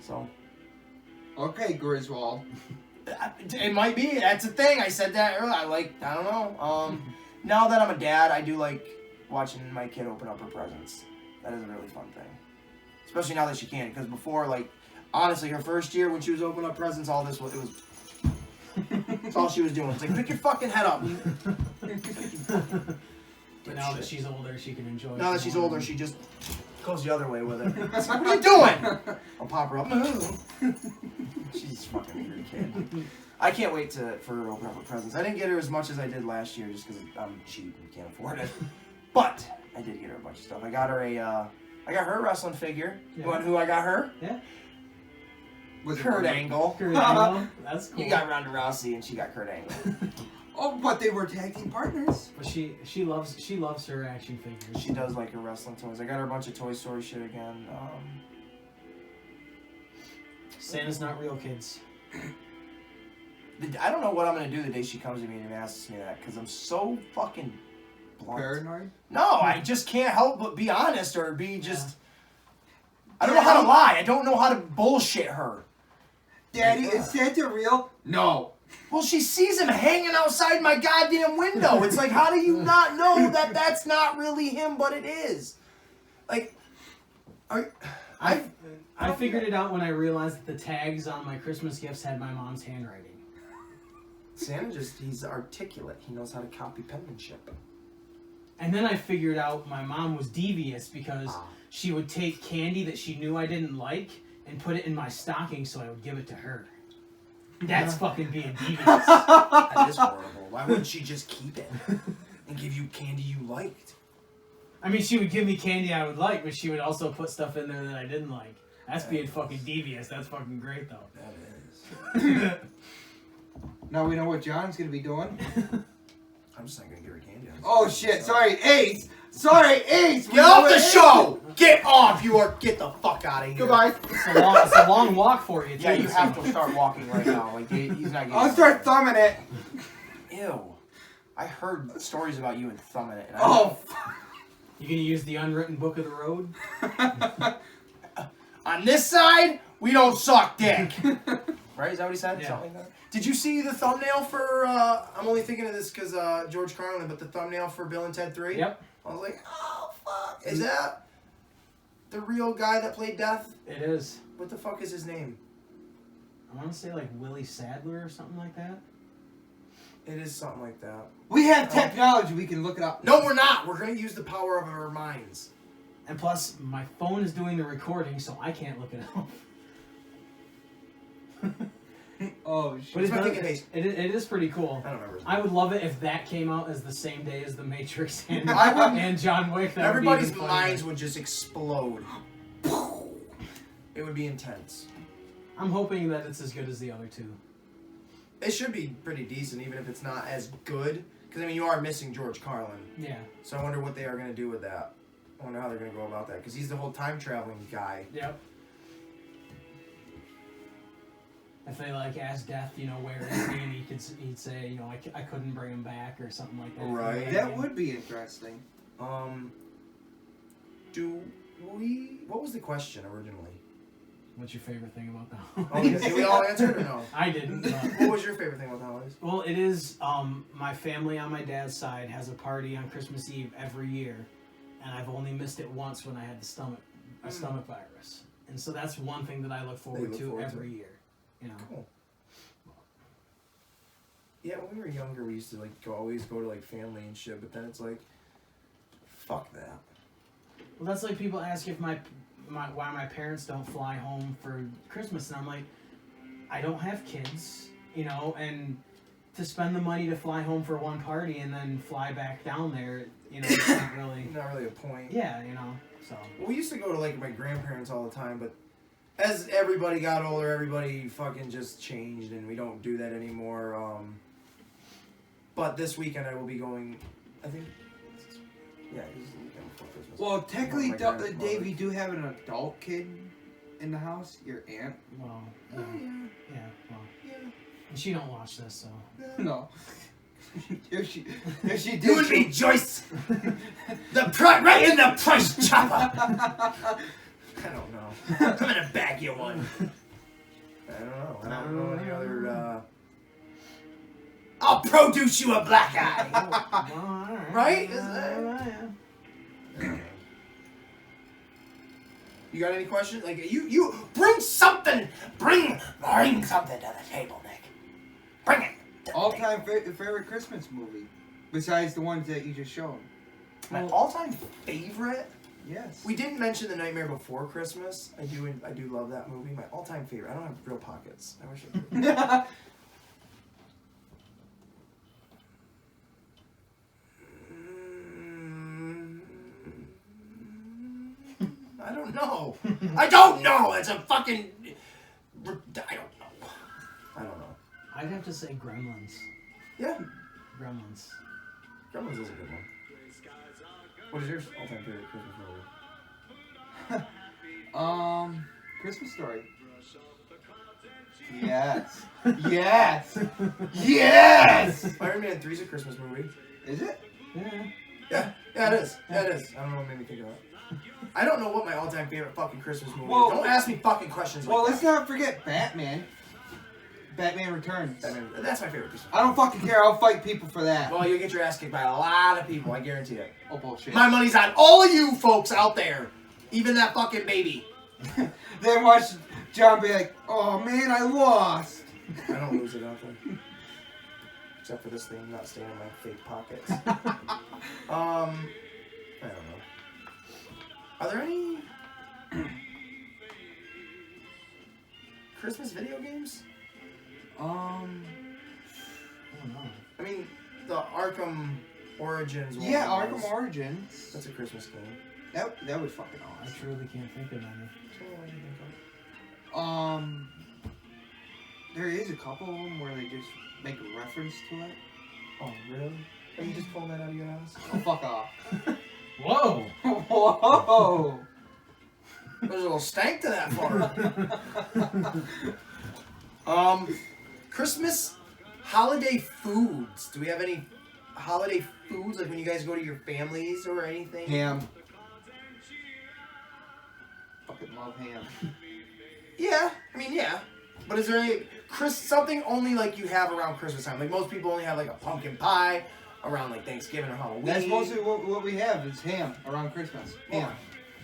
So. Okay, Griswold. It might be. That's a thing. I said that earlier. I don't know. Now that I'm a dad, I do like watching my kid open up her presents. That is a really fun thing. Especially now that she can. Because before, like, honestly, her first year when she was opening up presents, all this was, that's all she was doing. It's like, pick your fucking head up. But now that she's older, she can enjoy it. Now that she's older, she just goes the other way with it. It's like, what are you doing? I'll pop her up. She's a fucking weird kid. I can't wait for her to open up her presents. I didn't get her as much as I did last year just because I'm cheap and can't afford it. But I did get her a bunch of stuff. I got her a wrestling figure. Yeah. You want who I got her? Yeah. Kurt Angle. Kurt Angle. That's cool. You got Ronda Rousey and she got Kurt Angle. Oh, but they were tag team partners. But she loves her action figures. She does like her wrestling toys. I got her a bunch of Toy Story shit again. Santa's not real, kids. I don't know what I'm gonna do the day she comes to me and asks me that because I'm so fucking blunt. Paranoid? No, I just can't help but be honest or be just. I don't know how to lie. I don't know how to bullshit her. Daddy, is Santa real? No. Well, she sees him hanging outside my goddamn window. It's like, how do you not know that that's not really him, but it is? Like, I figured it out when I realized that the tags on my Christmas gifts had my mom's handwriting. Santa he's articulate. He knows how to copy penmanship. And then I figured out my mom was devious because she would take candy that she knew I didn't like and put it in my stocking so I would give it to her. That's fucking being devious. That is horrible. Why wouldn't she just keep it and give you candy you liked? I mean, she would give me candy I would like, but she would also put stuff in there that I didn't like. That's being fucking devious. That's fucking great, though. That is. Now we know what John's gonna be doing. I'm just not gonna give her candy. Oh shit! Sorry, Ace. Sorry, Ace. Get off the show. Get off. Get the fuck out of here. Goodbye. It's a long walk for you, too. Yeah, you have to start walking right now. Like he's not getting. I'll start thumbing it. Ew. I heard stories about you and thumbing it. And You gonna use the unwritten book of the road? On this side, we don't suck dick. Right? Is that what he said? Yeah. Something like that? Did you see the thumbnail for, I'm only thinking of this because George Carlin, but the thumbnail for Bill and Ted 3? Yep. I was like, oh, fuck. Is that the real guy that played Death? It is. What the fuck is his name? I want to say like Willie Sadler or something like that. It is something like that. We have technology. We can look it up. No, we're not. We're going to use the power of our minds. And plus, my phone is doing the recording, so I can't look it up. Oh shit! But it is pretty cool. I don't remember. I would love it if that came out as the same day as The Matrix and, I would- and John Wick. That Everybody's would be even minds funnier. would just explode. It would be intense. I'm hoping that it's as good as the other two. It should be pretty decent, even if it's not as good. Because, I mean, you are missing George Carlin. Yeah. So I wonder what they are going to do with that. I wonder how they're going to go about that. Because he's the whole time-traveling guy. Yep. If they like asked Death, where is he, and he'd say, I couldn't bring him back or something like that. Right. That would be interesting. What was the question originally? What's your favorite thing about the Oh, holidays? did we all answer it or no? I didn't. But... What was your favorite thing about the holidays? Well, it is, my family on my dad's side has a party on Christmas Eve every year, and I've only missed it once when I had the stomach virus. And so that's one thing that I look forward to every year. Cool. Yeah, when we were younger, we used to always go to family and shit. But then it's like, fuck that. Well, that's like people ask if why my parents don't fly home for Christmas, and I'm like, I don't have kids, and to spend the money to fly home for one party and then fly back down there, it's not really a point. Yeah, so. Well, we used to go to my grandparents all the time, but as everybody got older, everybody fucking just changed, and we don't do that anymore. But this weekend I will be going, I think, yeah, this is the weekend before Christmas. Well, technically, Dave, you do have an adult kid in the house, your aunt. Well, yeah. Yeah. And she don't watch this, so. No. if she did, You and me, Joyce! Right in the price chopper! I don't know. I'm gonna bag you one. I don't know. I don't know any other, I'll produce you a black eye! Right? You got any questions? You bring something! Bring something to the table, Nick. Bring it! all-time favorite Christmas movie, besides the ones that you just showed. My all-time favorite? Yes. We didn't mention The Nightmare Before Christmas. I do love that movie. My all-time favorite. I don't have real pockets. I wish I did. I don't know. I don't know. It's a fucking. I don't know. I'd have to say Gremlins. Yeah. Gremlins. Gremlins is a good one. What is your all-time favorite Christmas movie? Christmas Story. Yes. Yes. Yes. Iron Man 3's a Christmas movie. Is it? Yeah. Yeah, it is. Yeah, it is. I don't know what made me think of that. I don't know what my all-time favorite fucking Christmas movie Well, is. Don't ask me fucking questions like let's not forget Batman. Batman Returns. That's my favorite Christmas I don't fucking care. I'll fight people for that. Well, you'll get your ass kicked by a lot of people, I guarantee it. Oh, bullshit. My money's on all of you folks out there. Even that fucking baby. Then watch John be like, oh man, I lost. I don't lose it often. Except for this thing not staying in my fake pockets. I don't know. Are there any Christmas video games? I don't know. I mean, the Arkham Origins one. Yeah, Arkham Origins. That's a Christmas game. That was fucking I awesome. truly can't think of any. There is a couple of them where they just make a reference to it. Oh, really? Are you just pulling that out of your ass? Oh, fuck off. Whoa! Whoa! There's a little stank to that fart. Christmas holiday foods. Do we have any holiday foods? Like when you guys go to your families or anything? Ham. Fucking love ham. Yeah, I mean, yeah. But is there any something only like you have around Christmas time? Like most people only have like a pumpkin pie around like Thanksgiving or Halloween. That's mostly what we have is ham around Christmas. Ham.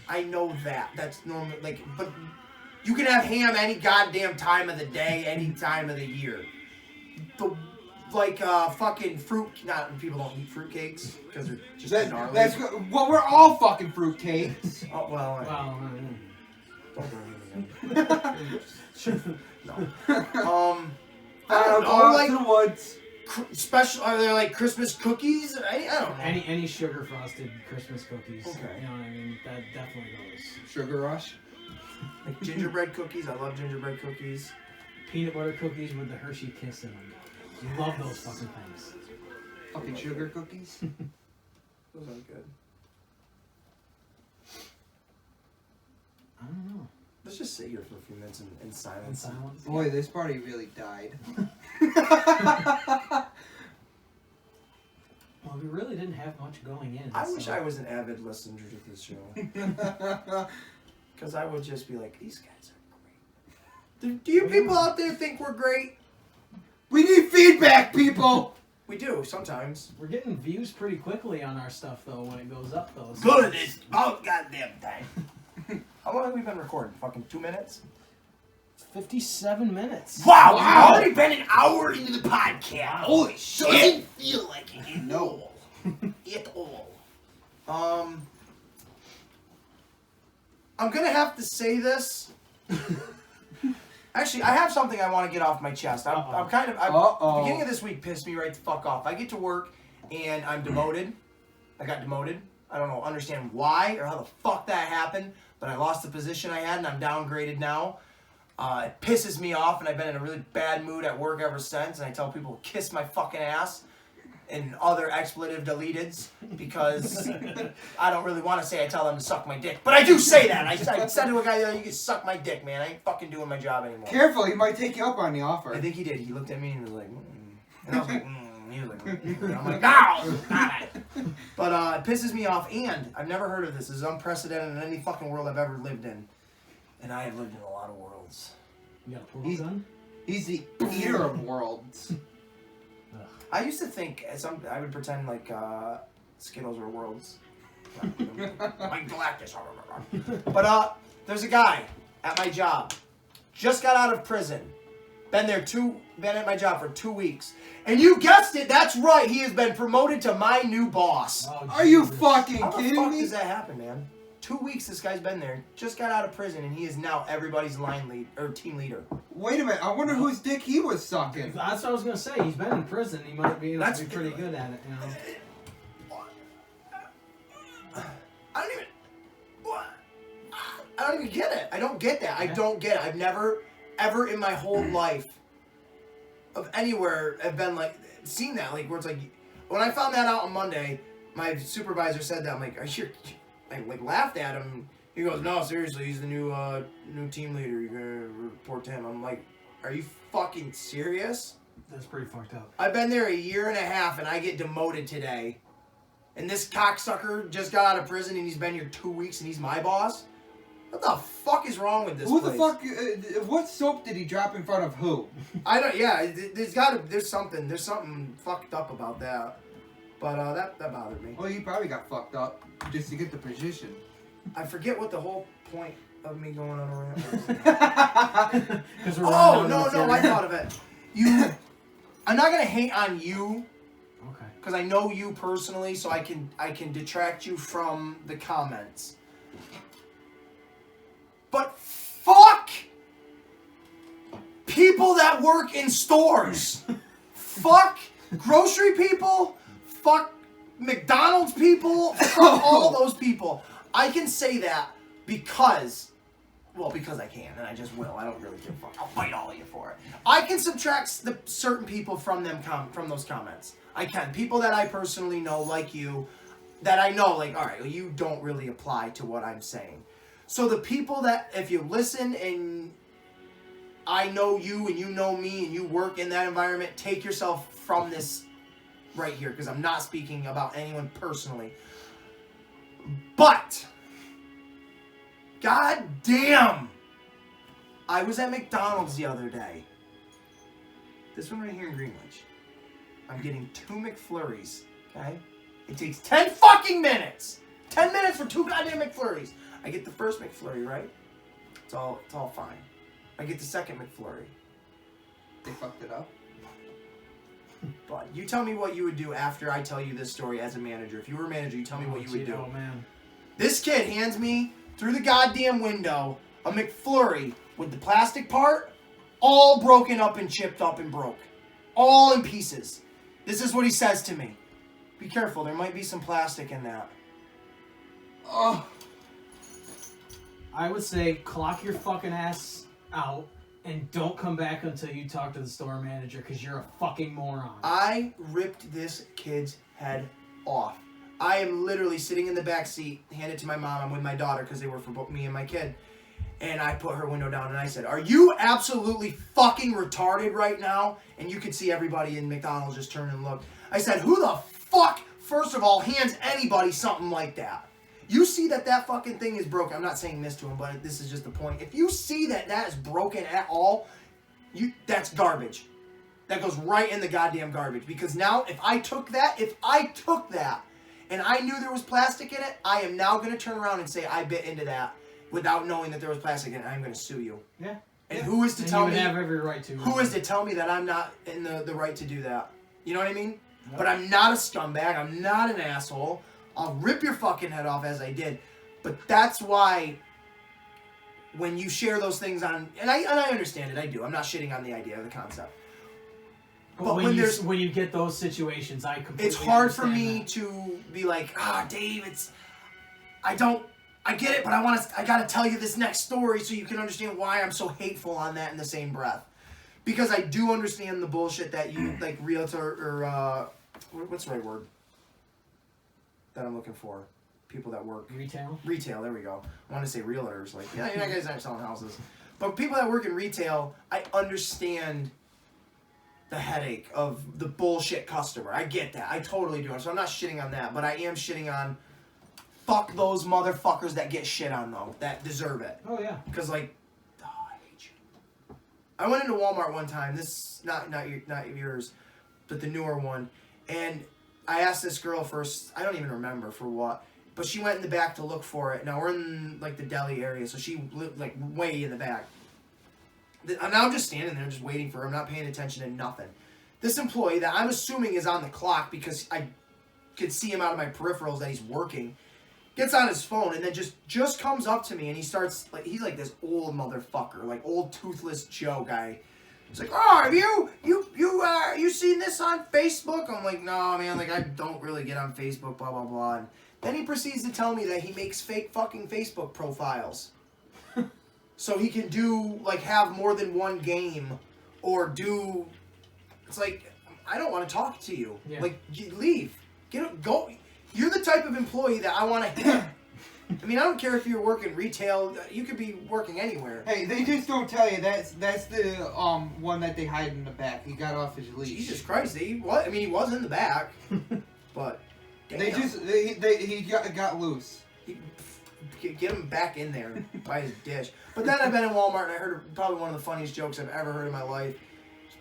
I know that. That's normal. Like, but you can have ham any goddamn time of the day, any time of the year. Fucking fruit. Not people don't eat fruitcakes because they're just gnarly. Well, we're all fucking fruitcakes. Oh well. Don't burn me again. No. I don't know. Like to the woods. Special. Are there like Christmas cookies? I don't know. Any sugar frosted Christmas cookies. Okay. You know what I mean? That definitely goes. Sugar Rush. Like gingerbread cookies. I love gingerbread cookies. Peanut butter cookies with the Hershey Kiss in them. Love those fucking things. Fucking sugar cookies. Those aren't good. I don't know. Let's just sit here for a few minutes in silence. Boy, this party really died. Well, we really didn't have much going in. I wish I was an avid listener to this show. Because I would just be like, these guys are great. Do you people out there think we're great? We need feedback, people! We do, sometimes. We're getting views pretty quickly on our stuff, though, when it goes up, though. So Good, it's about goddamn time. How long have we been recording? Fucking 2 minutes? 57 minutes. Wow! We've already been an hour into the podcast. Holy shit! Doesn't feel like it at No. all. At all. I'm gonna have to say this. Actually, I have something I want to get off my chest. The beginning of this week pissed me right the fuck off. I get to work and I'm demoted. I got demoted. I don't understand why or how the fuck that happened, but I lost the position I had and I'm downgraded now. It pisses me off and I've been in a really bad mood at work ever since, and I tell people to kiss my fucking ass and other expletive deleteds because I don't really want to say I tell them to suck my dick, but I do say that. I said to a guy, you can suck my dick, man. I ain't fucking doing my job anymore. Careful, he might take you up on the offer. I think he did. He looked at me and he was like, and I was like, He was like, and I'm like, no, not it. But it pisses me off, and I've never heard of this. This is unprecedented in any fucking world I've ever lived in. And I have lived in a lot of worlds. You got a pool gun? He's the eater of worlds. I used to think I would pretend like Skittles were worlds. Like Galactus. But there's a guy at my job. Just got out of prison. Been at my job for 2 weeks. And you guessed it, that's right. He has been promoted to my new boss. Oh, Are you fucking How the kidding fuck me? does that happen, man? 2 weeks this guy's been there. Just got out of prison and he is now everybody's team leader. Wait a minute, I wonder whose dick he was sucking. That's what I was going to say. He's been in prison. He might be able to be pretty good at it, you know. I don't even get it. I don't get that. I don't get it. I've never, ever in my whole life of anywhere have been like, seen that, like where it's like, when I found that out on Monday, my supervisor said that. I'm like, I laughed at him. He goes, no, seriously, he's the new team leader. You're gonna report to him. I'm like, are you fucking serious? That's pretty fucked up. I've been there a year and a half, and I get demoted today. And this cocksucker just got out of prison, and he's been here 2 weeks, and he's my boss? What the fuck is wrong with this place? The fuck? What soap did he drop in front of who? I don't. Yeah, there's something fucked up about that. But that bothered me. Well, he probably got fucked up just to get the position. I forget what the whole point of me going on a rant was. I thought of it. I'm not gonna hate on you. Okay. Because I know you personally, so I can detract you from the comments. But fuck people that work in stores. Fuck grocery people. Fuck McDonald's people. Fuck all those people. I can say that because I can, and I just will. I don't really give a fuck. I'll fight all of you for it. I can subtract the certain people from those comments. I can. People that I personally know, like you, that I know, like, all right, well, you don't really apply to what I'm saying. So the people that, if you listen and I know you and you know me and you work in that environment, take yourself from this right here, because I'm not speaking about anyone personally. But, god damn, I was at McDonald's the other day. This one right here in Greenwich. I'm getting 2 McFlurries, okay? It takes 10 fucking minutes! 10 minutes for 2 goddamn McFlurries. I get the first McFlurry, right? It's all fine. I get the second McFlurry. They fucked it up. But you tell me what you would do after I tell you this story as a manager. If you were a manager, you tell me what you would do. Oh, man. This kid hands me, through the goddamn window, a McFlurry with the plastic part all broken up and chipped up and broke. All in pieces. This is what he says to me. Be careful, there might be some plastic in that. Oh. I would say clock your fucking ass out and don't come back until you talk to the store manager, because you're a fucking moron. I ripped this kid's head off. I am literally sitting in the back seat, handed to my mom. I'm with my daughter because they were for both me and my kid. And I put her window down and I said, are you absolutely fucking retarded right now? And you could see everybody in McDonald's just turn and look. I said, who the fuck, first of all, hands anybody something like that? You see that fucking thing is broken. I'm not saying this to him, but this is just the point. If you see that is broken at all, that's garbage. That goes right in the goddamn garbage. Because now, if I took that, and I knew there was plastic in it, I am now going to turn around and say I bit into that without knowing that there was plastic in it. I'm going to sue you. Yeah. And who is to tell me? You have every right to. Who is to tell me that I'm not in the right to do that? You know what I mean? Yep. But I'm not a scumbag. I'm not an asshole. I'll rip your fucking head off as I did. But that's why when you share those things on, and I understand it, I do. I'm not shitting on the idea or the concept. But when you get those situations, I completely it's hard for me that. to be like, Dave, I get it, but I gotta tell you this next story so you can understand why I'm so hateful on that in the same breath. Because I do understand the bullshit that you, like, realtor, or, what's the right word that I'm looking for? People that work. Retail, there we go. I want to say realtors. Like, yeah, you guys aren't selling houses. But people that work in retail, I understand the headache of the bullshit customer. I get that. I totally do. So I'm not shitting on that. But I am shitting on fuck those motherfuckers that get shit on, though. That deserve it. Oh, yeah. Because, like, I hate you. I went into Walmart one time. This, not yours, but the newer one. And I asked this girl first, I don't even remember for what, but she went in the back to look for it. Now we're in like the deli area, so she lived like way in the back. And I'm just standing there, just waiting for her. I'm not paying attention to nothing. This employee that I'm assuming is on the clock because I could see him out of my peripherals that he's working, gets on his phone and then just comes up to me and he starts like, he's like this old motherfucker, like old toothless Joe guy. He's like, have you seen this on Facebook? I'm like, no, man, like, I don't really get on Facebook, blah, blah, blah. And then he proceeds to tell me that he makes fake fucking Facebook profiles. So he can do, like, have more than one game or do, it's like, I don't want to talk to you. Yeah. Like, you leave. Go. You're the type of employee that I want to hit. I mean, I don't care if you're working retail. You could be working anywhere. Hey, they just don't tell you that's the one that they hide in the back. He got off his leash. Jesus Christ, he was in the back, but damn. He got loose. Get him back in there by his dish. But then I've been in Walmart and I heard probably one of the funniest jokes I've ever heard in my life.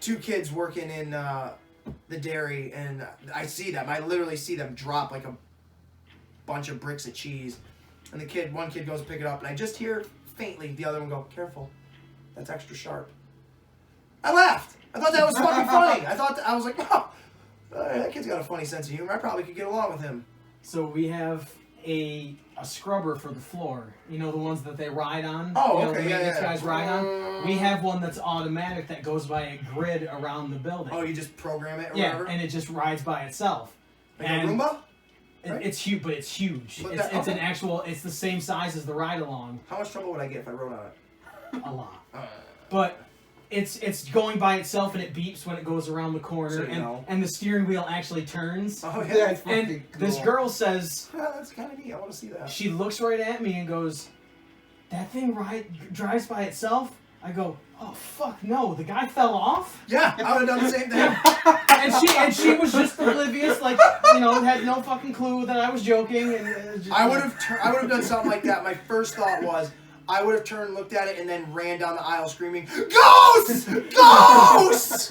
2 kids working in the dairy, and I see them. I literally see them drop like a bunch of bricks of cheese. And one kid goes to pick it up, and I just hear faintly the other one go, "Careful, that's extra sharp." I laughed. I thought that was fucking funny. I was like, "Oh, that kid's got a funny sense of humor. I probably could get along with him." So we have a scrubber for the floor. You know, the ones that they ride on? Oh, you know, okay, the maintenance yeah. guys ride on? We have one that's automatic that goes by a grid around the building. Oh, you just program it or yeah, whatever? and it just rides by itself. Like a Roomba? Right? It's huge, but it's huge. But it's an actual, it's the same size as the ride-along. How much trouble would I get if I rode on it? A lot. But it's going by itself, and it beeps when it goes around the corner, So and the steering wheel actually turns. Oh, yeah. That's And fucking cool. this girl says, That's kind of neat. I want to see that. she looks right at me and goes, "That thing drives by itself?" I go, "Oh fuck no, the guy fell off?" Yeah, I would have done the same thing. and she was just oblivious, like, had no fucking clue that I was joking. And I would have done something like that. My first thought was, I would have turned, looked at it, and then ran down the aisle screaming, "Ghosts! Ghosts!"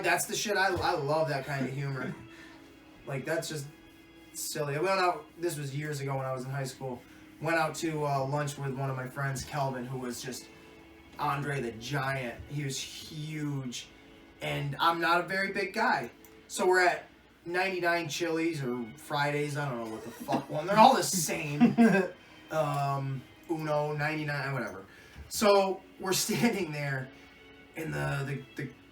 That's the shit. I love that kind of humor. Like, that's just silly. I went out, this was years ago when I was in high school, went out to lunch with one of my friends, Kelvin, who was just Andre the Giant. He was huge, and I'm not a very big guy. So we're at 99 Chili's or Fridays, I don't know what the fuck one. They're all the same. Uno, 99, whatever. So we're standing there, and the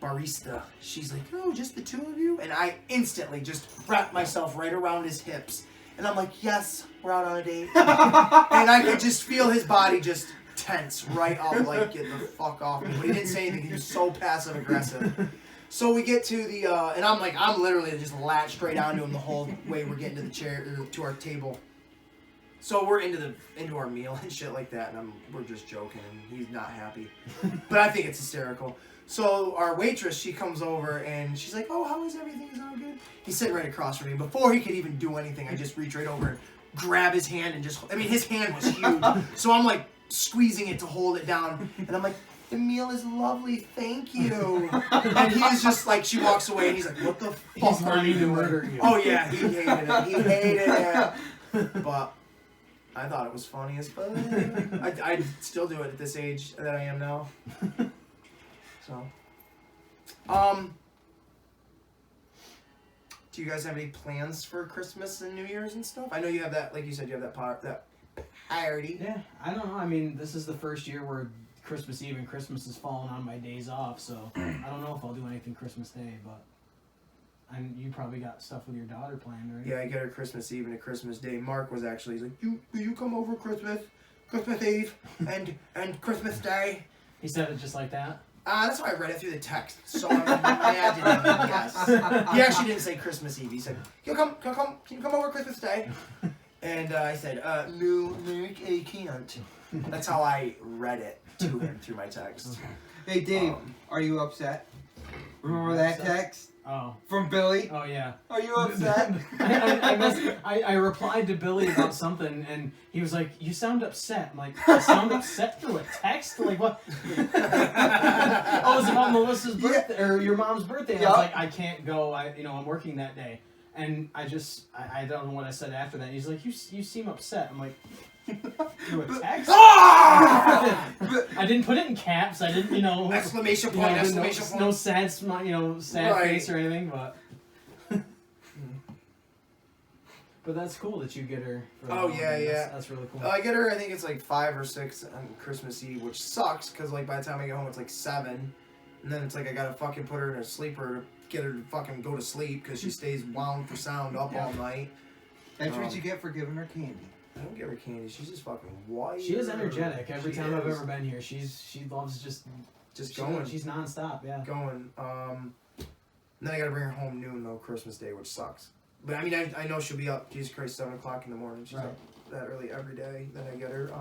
barista, she's like, "Oh, just the 2 of you?" And I instantly just wrapped myself right around his hips. And I'm like, "Yes, we're out on a date." And I could just feel his body just tense right up, like, "Get the fuck off me." But he didn't say anything. He was so passive aggressive. So we get to the and I'm literally just latched straight onto him the whole way we're getting to the chair, to our table. So we're into our meal and shit like that, and we're just joking, and he's not happy, but I think it's hysterical. So our waitress, she comes over and she's like, "Oh, how is everything? Is all good?" He's sitting right across from me. Before he could even do anything, I just reach right over and grab his hand and his hand was huge, so I'm like squeezing it to hold it down, and I'm like, "The meal is lovely, thank you." And he's just like, she walks away, and he's like, "What the fuck are you doing?" Murder you. Oh yeah, he hated it. He hated it. But I thought it was funny as fuck. I'd still do it at this age that I am now. So, do you guys have any plans for Christmas and New Year's and stuff? I know you have that, like you said, you have that party. Yeah, I don't know. I mean, this is the first year where Christmas Eve and Christmas is falling on my days off, so I don't know if I'll do anything Christmas Day, but you probably got stuff with your daughter planned, right? Yeah, I get her Christmas Eve and a Christmas Day. Mark was actually, he's like, "Will you come over Christmas Eve and Christmas Day?" He said it just like that? That's why I read it through the text. So I imagine, yes. He actually didn't say Christmas Eve. He said, can you come over Christmas Day?" And I said, "No, I can't." That's how I read it to him through my text. Hey Dave, are you upset? Remember that text? Oh. From Billy? Oh, yeah. Are you upset? I replied to Billy about something, and he was like, "You sound upset." I'm like, "I sound upset through a text? Like, what?" Oh, it's about Melissa's birthday, or your mom's birthday. And I was like, "I can't go. I'm working that day." And I don't know what I said after that. He's like, you seem upset." I'm like, "Through a text?" I didn't put it in caps. I didn't, Exclamation point, exclamation point. No sad sad face or anything, but. But that's cool that you get her. Oh, yeah. That's really cool. I get her, I think it's like 5 or 6 on Christmas Eve, which sucks, because like by the time I get home it's like 7. And then it's like I gotta fucking put her in a sleeper to get her to fucking go to sleep, because she stays wound for sound up all night. That's what you get for giving her candy. I don't give her candy. She's just fucking wild. She is energetic. Every time I've ever been here, she loves just going. She's nonstop. Yeah. Going. And then I gotta bring her home noon though, Christmas Day, which sucks. But I mean, I know she'll be up, Jesus Christ, 7 o'clock in the morning. She's up that early every day. Then I get her.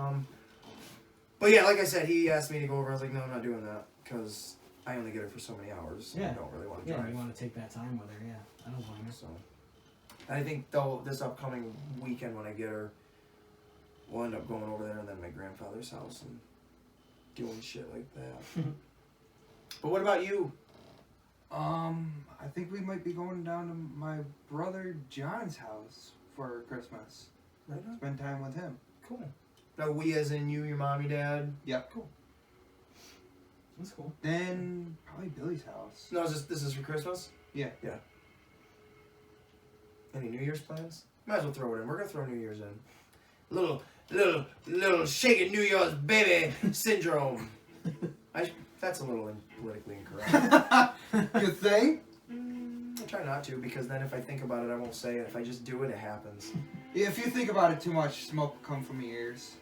But yeah, like I said, he asked me to go over. I was like, no, I'm not doing that because I only get her for so many hours. Yeah. I don't really want to drive. Yeah, you want to take that time with her. Yeah, I don't blame you. So, I think though this upcoming weekend when I get her, we'll end up going over there and then my grandfather's house and doing shit like that. But what about you? I think we might be going down to my brother John's house for Christmas. Right on. Spend time with him. Cool. Now we as in you, your mom, your dad. Yep. Cool. That's cool. Then probably Billy's house. No, this is for Christmas? Yeah. Yeah. Any New Year's plans? Might as well throw it in. We're gonna throw New Year's in. Little shaking New Year's baby syndrome. That's a little politically incorrect. You think? I try not to because then if I think about it, I won't say it. If I just do it, it happens. Yeah, if you think about it too much, smoke will come from your ears.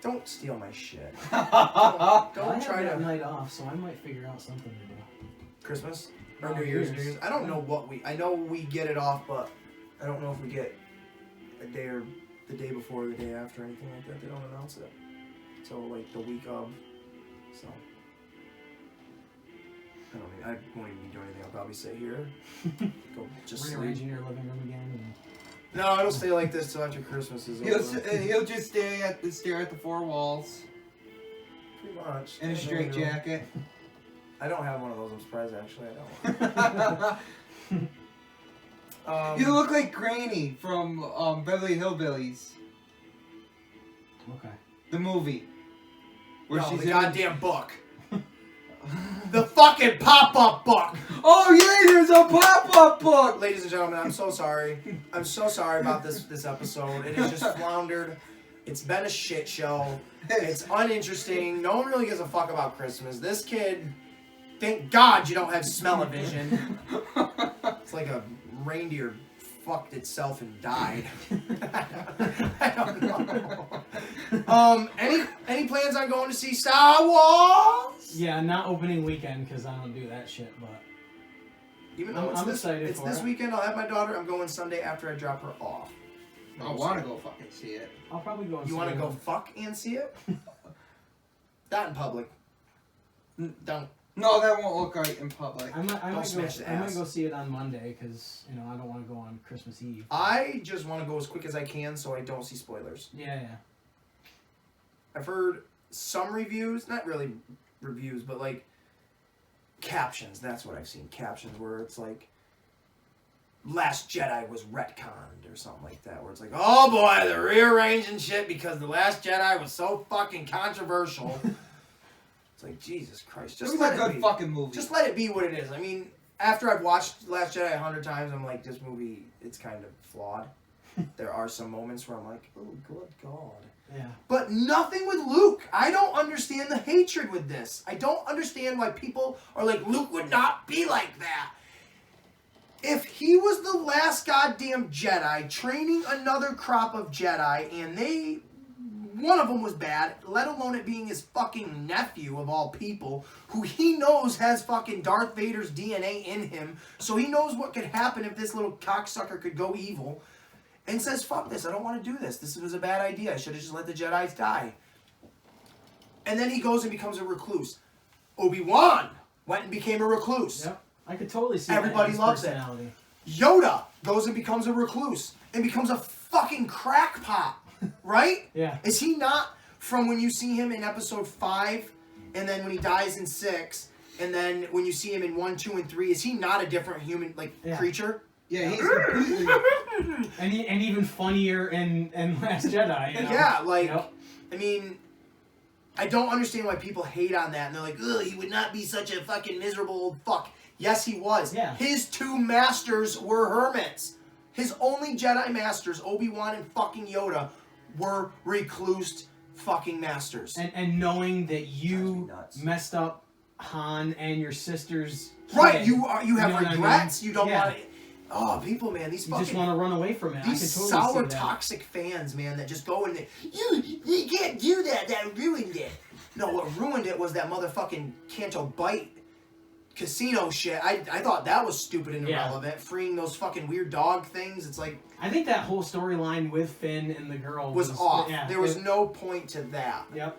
Don't steal my shit. I Don't have try that to. night off, so I might figure out something to do. Christmas or No, New Year's. I don't know what I know we get it off, but I don't know if we get a day or the day before or the day after or anything like that. They don't announce it until like the week of. So I won't even do anything. I'll probably sit here, go just sleep. Rearranging your living room again. No, it'll stay like this till after Christmas is over. He'll just stare at the four walls Pretty much. in a straight jacket. I don't have one of those. I'm surprised actually I don't. You look like Granny from Beverly Hillbillies, Okay. the movie. Where No, she's the in goddamn book. The fucking pop-up book. Oh yeah, there's a pop-up book. Ladies and gentlemen, I'm so sorry. I'm so sorry about this episode. It has just floundered. It's been a shit show. It's uninteresting. No one really gives a fuck about Christmas. This kid, thank God you don't have smell-o-vision. It's like a reindeer fucked itself and died. I don't know. Any plans on going to see Star Wars? Yeah, not opening weekend because I don't do that shit, but Even though I'm excited it's for this it. weekend, I'll have my daughter. I'm going Sunday after I drop her off. I want to go fucking see it. I'll probably go and You see want to it. go fuck and see it? Not in public. Don't. No, that won't look right in public. I might smash the I might ass. go see it on Monday because I don't want to go on Christmas Eve. I just want to go as quick as I can so I don't see spoilers. Yeah. I've heard some reviews, not really reviews, but like captions. That's what I've seen. Captions where it's like Last Jedi was retconned or something like that. Where it's like, oh boy, they're rearranging shit because The Last Jedi was so fucking controversial. It's like, Jesus Christ. It Just was let a it good be. fucking movie. Just let it be what it is. I mean, after I've watched Last Jedi 100 times, I'm like, this movie, it's kind of flawed. There are some moments where I'm like, oh, good God. Yeah. But nothing with Luke. I don't understand the hatred with this. I don't understand why people are like, Luke would not be like that. If he was the last goddamn Jedi training another crop of Jedi and one of them was bad, let alone it being his fucking nephew of all people, who he knows has fucking Darth Vader's DNA in him, so he knows what could happen if this little cocksucker could go evil, and says, fuck this, I don't want to do this. This was a bad idea. I should have just let the Jedi die. And then he goes and becomes a recluse. Obi-Wan went and became a recluse. Yep. I could totally see Everybody that loves personality. Yoda goes and becomes a recluse and becomes a fucking crackpot, right? Yeah. Is he not from when you see him in episode 5 and then when he dies in 6 and then when you see him in 1, 2, and 3, is he not a different human creature? Yeah, he's completely... and even funnier in Last Jedi. Yeah, like, Yep. I mean, I don't understand why people hate on that and they're like, ugh, he would not be such a fucking miserable old fuck. Yes, he was. Yeah. His 2 masters were hermits. His only Jedi masters, Obi-Wan and fucking Yoda, were recluse fucking masters. And knowing that you nuts. messed up Han and your sister's Right, kid, you have know what I regrets. mean? You don't Yeah. want to. Oh, people, man, these You fucking just want to run away from it. these I can totally sour, see that. toxic fans, man, that just go and you can't do that. That ruined it. No, what ruined it was that motherfucking Canto Bite casino shit. I thought that was stupid and irrelevant. Freeing those fucking weird dog things. It's like I think that whole storyline with Finn and the girl was off. There was no point to that. Yep.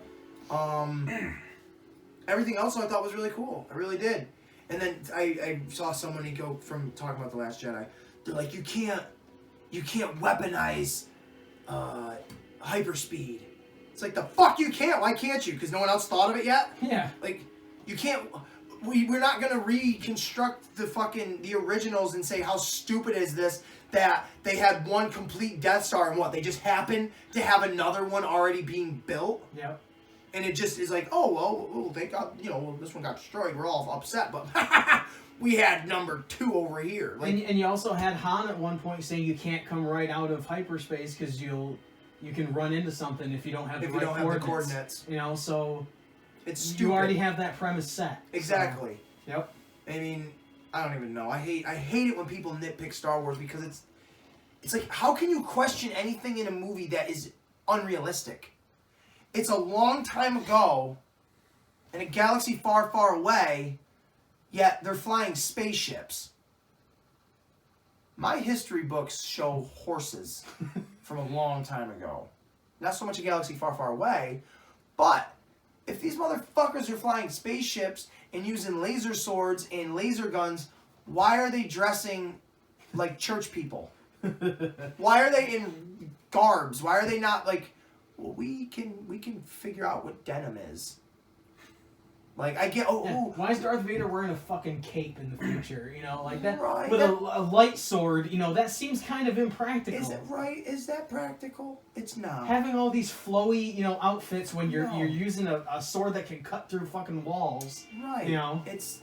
Everything else I thought was really cool. I really did. And then I saw somebody go from talking about The Last Jedi. They're like, you can't weaponize hyperspeed. It's like, the fuck you can't. Why can't you? Because no one else thought of it yet? Yeah. Like, you can't. We're not gonna reconstruct the originals and say how stupid is this that they had one complete Death Star and what they just happened to have another one already being built. Yep. And it just is like, oh well, they got this one got destroyed. We're all upset, but we had number 2 over here. Like, and you also had Han at one point saying you can't come right out of hyperspace because you can run into something if you don't have the coordinates. So. It's stupid. You already have that premise set. Exactly. So, yep. I mean, I don't even know. I hate it when people nitpick Star Wars because it's like, how can you question anything in a movie that is unrealistic? It's a long time ago in a galaxy far, far away, yet they're flying spaceships. My history books show horses from a long time ago. Not so much a galaxy far, far away, but if these motherfuckers are flying spaceships and using laser swords and laser guns, why are they dressing like church people? Why are they in garbs? Why are they not like, well, we can figure out what denim is. Like, I get, why is Darth Vader wearing a fucking cape in the future? Like that, right, with a light sword, that seems kind of impractical. Is it right? Is that practical? It's not. Having all these flowy, outfits when you're using a sword that can cut through fucking walls. Right. It's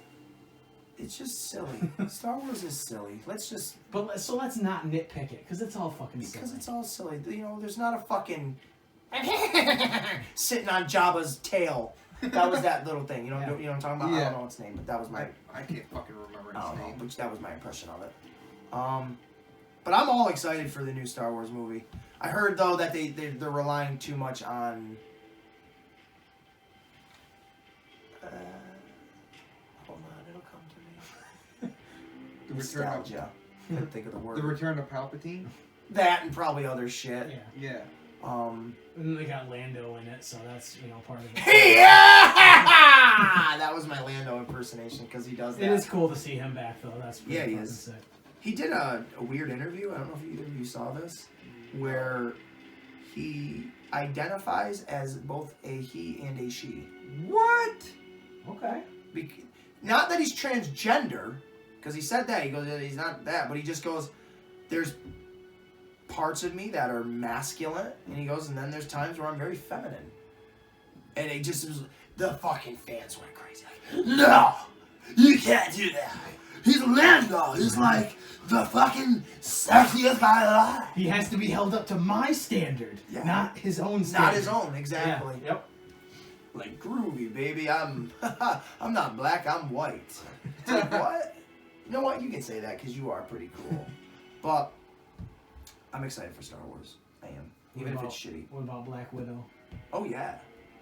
just silly. Star Wars is silly. Let's not nitpick it, because it's all fucking silly. Because it's all silly. There's not a fucking sitting on Jabba's tail. That was that little thing. You know what I'm talking about? Yeah. I don't know its name, but that was my... I can't fucking remember its name. Which that was my impression of it. But I'm all excited for the new Star Wars movie. I heard, though, that they're relying too much on... hold on, it'll come to me. Nostalgia. Couldn't think of the word. The Return of Palpatine? That and probably other shit. Yeah. And then they got Lando in it, so that's part of it. Yeah! That was my Lando impersonation because he does that. It is cool to see him back, though. That's pretty he fucking is. sick. He did a weird interview. I don't know if either of you saw this, where he identifies as both a he and a she. What? Okay. Not that he's transgender, because he said that. He goes, he's not that, but he just goes, there's parts of me that are masculine, and he goes, and then there's times where I'm very feminine. And it just was, the fucking fans went crazy. Like, no, you can't do that. He's Lando. He's like the fucking sexiest guy alive. He has to be held up to my standard, not his own standard. Not his own, exactly. Yeah. Yep. Like, groovy, baby. I'm not black, I'm white. It's like, what? You know what? You can say that because you are pretty cool. But I'm excited for Star Wars. I am. Even if it's shitty. What about Black Widow? Oh, yeah.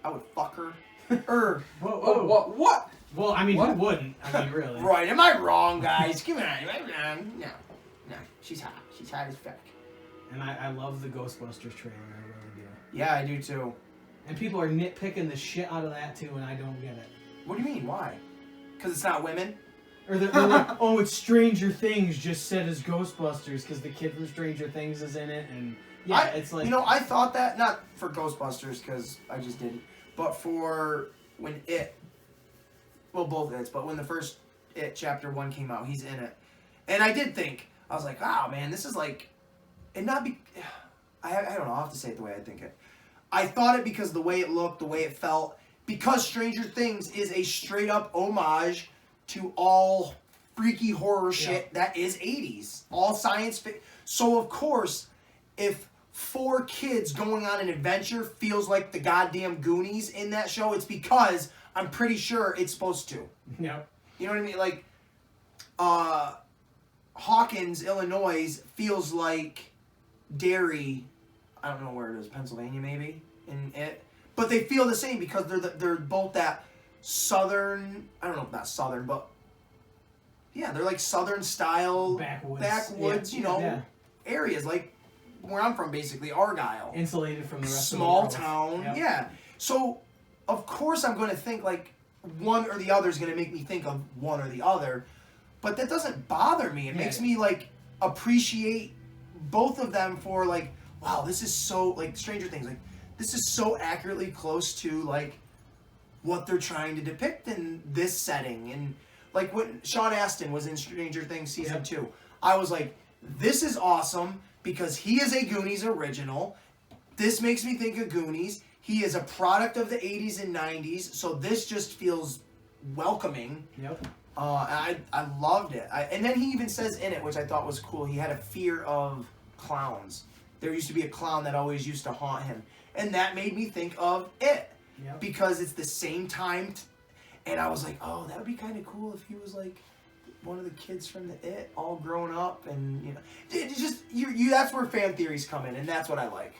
I would fuck her. Whoa. What? Well, I mean, who wouldn't? I mean, really. Right. Am I wrong, guys? Come on. Am I wrong? No. She's hot. She's hot as fuck. And I love the Ghostbusters trailer. I really do. Yeah, I do too. And people are nitpicking the shit out of that too, and I don't get it. What do you mean? Why? Because it's not women? Or they're like, oh, it's Stranger Things just said as Ghostbusters because the kid from Stranger Things is in it, and it's like... I thought that, not for Ghostbusters, because I just didn't, but for when both It's, but when the first It Chapter 1 came out, he's in it. And I did think, I was like, oh man, this is like, and not be, I don't know, I'll have to say it the way I think it. I thought it because the way it looked, the way it felt, because Stranger Things is a straight up homage to all freaky horror shit that is 80s. All science fiction. So, of course, if 4 kids going on an adventure feels like the goddamn Goonies in that show, it's because I'm pretty sure it's supposed to. Yeah. You know what I mean? Like, Hawkins, Illinois feels like Derry, I don't know where it is, Pennsylvania maybe, in it. But they feel the same because they're both that southern, I don't know if not southern, but Yeah, they're like southern style backwoods, you know, areas like where I'm from, basically Argyle, insulated from the rest small of the town. Yep. Yeah, so of course I'm going to think like one or the other is going to make me think of one or the other, but that doesn't bother me. It makes me like appreciate both of them for like, wow, this is so like Stranger Things, like this is so accurately close to like what they're trying to depict in this setting. And like when Sean Astin was in Stranger Things season 2, I was like, this is awesome because he is a Goonies original. This makes me think of Goonies. He is a product of the 80s and 90s, so this just feels welcoming. Yep. I loved it. And then he even says in it, which I thought was cool, he had a fear of clowns. There used to be a clown that always used to haunt him. And that made me think of it. Yep. Because it's the same time. And I was like, oh, that would be kind of cool if he was like one of the kids from the It, all grown up. And, you know, it's just, you that's where fan theories come in, and that's what I like.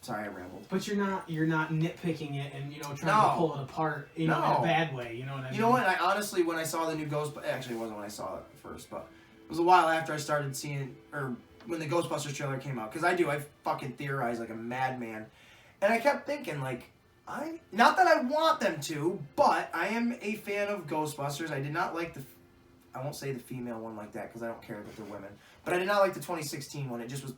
Sorry, I rambled. But you're not nitpicking it and, you know, trying to pull it apart, you know, in a bad way, you know what I mean? You know what, I honestly, when I saw the new actually it wasn't when I saw it first, but it was a while after I started seeing, or when the Ghostbusters trailer came out, because I fucking theorize like a madman, and I kept thinking, like, not that I want them to, but I am a fan of Ghostbusters. I did not like I won't say the female one like that, because I don't care that they're women, but I did not like the 2016 one. It just was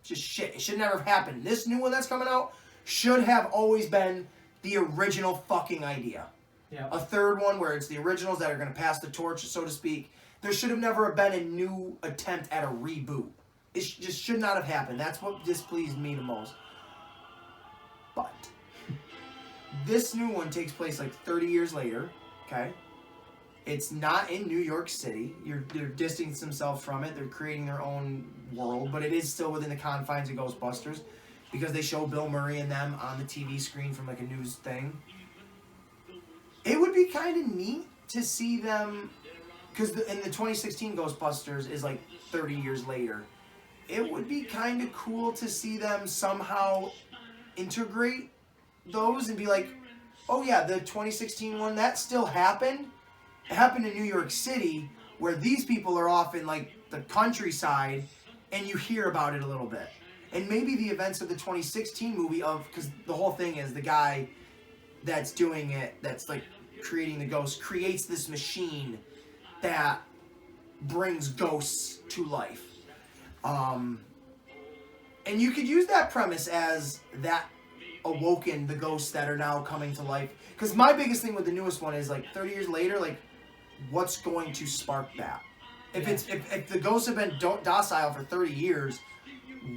just shit. It should never have happened. This new one that's coming out should have always been the original fucking idea. Yeah. A third one where it's the originals that are going to pass the torch, so to speak. There should have never been a new attempt at a reboot. It just should not have happened. That's what displeased me the most. But this new one takes place like 30 years later, okay? It's not in New York City. They're distancing themselves from it. They're creating their own world, but it is still within the confines of Ghostbusters because they show Bill Murray and them on the TV screen from like a news thing. It would be kind of neat to see them, because in the 2016 Ghostbusters is like 30 years later. It would be kind of cool to see them somehow integrate those and be like, oh yeah, the 2016 one, that still happened. It happened in New York City, where these people are off in like the countryside, and you hear about it a little bit. And maybe the events of the 2016 movie because the whole thing is the guy that's doing it, that's like creating the ghosts, creates this machine that brings ghosts to life. And you could use that premise as that awoken the ghosts that are now coming to life. Because my biggest thing with the newest one is like 30 years later, like what's going to spark that? If the ghosts have been docile for 30 years,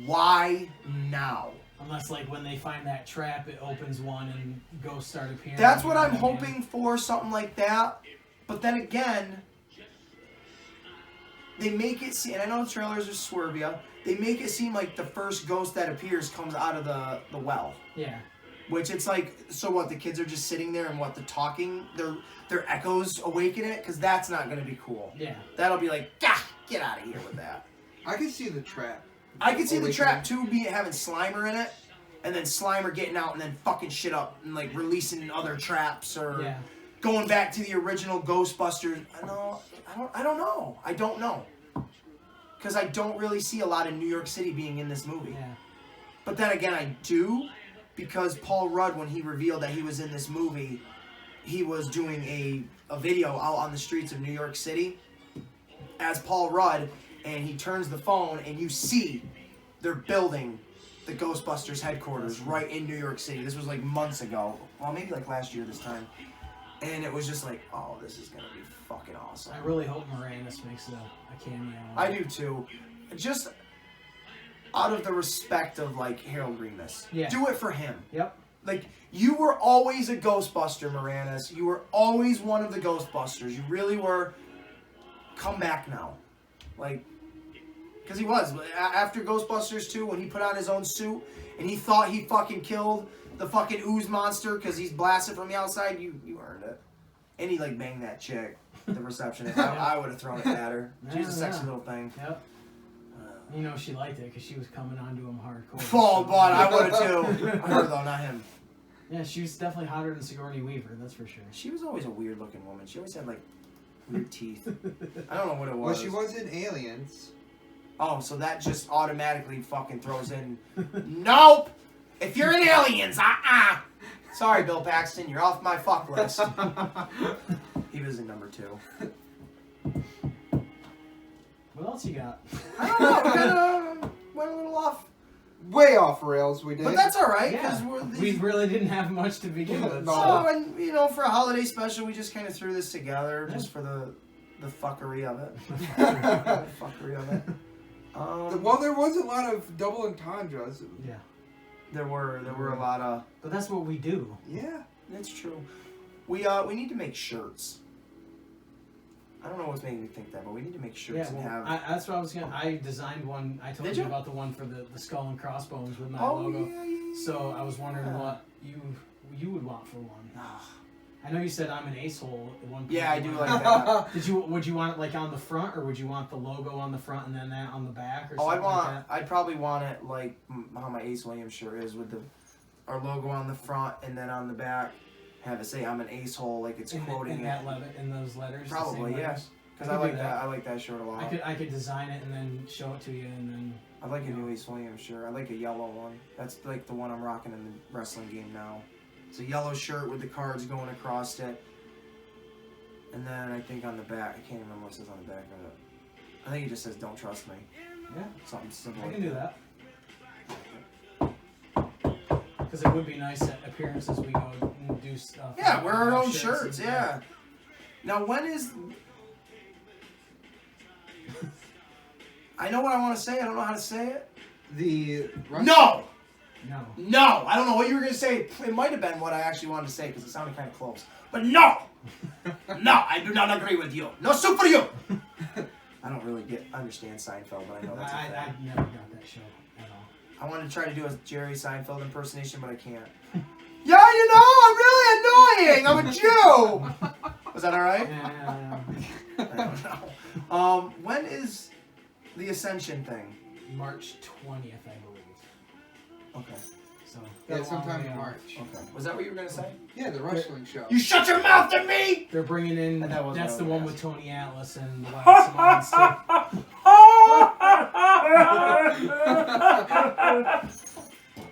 why now? Unless like when they find that trap, it opens one and ghosts start appearing. That's what I'm hoping for, something like that. But then again, they make it seem, and I know the trailers are swervy, they make it seem like the first ghost that appears comes out of the well. Yeah. Which it's like, so what, the kids are just sitting there and what, the talking, their echoes awaken it? Because that's not going to be cool. Yeah. That'll be like, gah, get out of here with that. I can see the trap. I could see the trap too having Slimer in it, and then Slimer getting out and then fucking shit up and like releasing other traps or going back to the original Ghostbusters. I don't know. Because I don't really see a lot of New York City being in this movie. Yeah. But then again, I do, because Paul Rudd, when he revealed that he was in this movie, he was doing a video out on the streets of New York City as Paul Rudd, and he turns the phone and you see they're building the Ghostbusters headquarters right in New York City. This was like months ago. Well, maybe like last year this time. And it was just like, oh, this is going to be fucking awesome. I really hope Moranis makes a cameo. I do too. Just out of the respect of like Harold Ramis. Yeah. Do it for him. Yep. Like, you were always a Ghostbuster, Moranis. You were always one of the Ghostbusters. You really were. Come back now. Like, because he was. After Ghostbusters 2, when he put on his own suit and he thought he fucking killed the fucking ooze monster because he's blasted from the outside, you earned it. And he, like, banged that chick, the receptionist. I would have thrown it at her. She's a sexy little thing. Yep. You know she liked it because she was coming on to him hardcore. Oh, but I would have too. Her, though, not him. Yeah, she was definitely hotter than Sigourney Weaver, that's for sure. She was always a weird-looking woman. She always had, like, Weird teeth. I don't know what it Well, was. she was in Aliens. Oh, so that just automatically fucking throws in. Nope! If you're in Aliens, Sorry, Bill Paxton, you're off my fuck list. He was in number 2. What else you got? I don't know, we kinda went a little off. Way off rails, we did. But that's alright, Yeah, because we really didn't have much to begin with. So, and, you know, for a holiday special, we just kind of threw this together, just for the fuckery of it. The fuckery of it. Well, there was a lot of double entendres. Yeah. There were a lot of... But that's what we do. Yeah. That's true. We need to make shirts. I don't know what's making me think that, but we need to make shirts and have... that's what I was going to... I designed one. I told you about the one for the skull and crossbones with my logo. Yeah. So I was wondering what you would want for one. I know you said I'm an ace-hole at one point. Yeah, I do like that. Would you want it like on the front, or would you want the logo on the front and then that on the back, or something I'd probably want it like how my Ace Williams shirt is, with our logo on the front and then on the back have it say I'm an ace hole, like it's quoting it. In those letters. Probably, yes. Because I like that. I like that shirt a lot. I could design it and then show it to you, and then. I like a new Ace Williams shirt. I like a yellow one. That's like the one I'm rocking in the wrestling game now. It's a yellow shirt with the cards going across it. And then I think on the back, I can't remember what it says on the back of it. I think it just says "Don't trust me." Yeah. Something simple. I can do that. Because it would be nice at appearances we go and do stuff. Yeah, wear our own shirts. Yeah. Now when is? I know what I want to say. I don't know how to say it. No. I don't know what you were gonna say. It might have been what I actually wanted to say because it sounded kind of close. But no, I do not agree with you. No soup for you. I don't really understand Seinfeld, but I know that's a thing. I never got that show at all. I wanted to try to do a Jerry Seinfeld impersonation, but I can't. Yeah, you know, I'm really annoying. I'm a Jew. Was that all right? Yeah. I don't know. When is the Ascension thing? March 20th, I believe. Okay. So Yeah, sometime in March. Okay. Was that what you were gonna say? Yeah, the wrestling show. You shut your mouth to me! They're bringing in. That That's the what I one was with Tony Atlas and Simone stuff.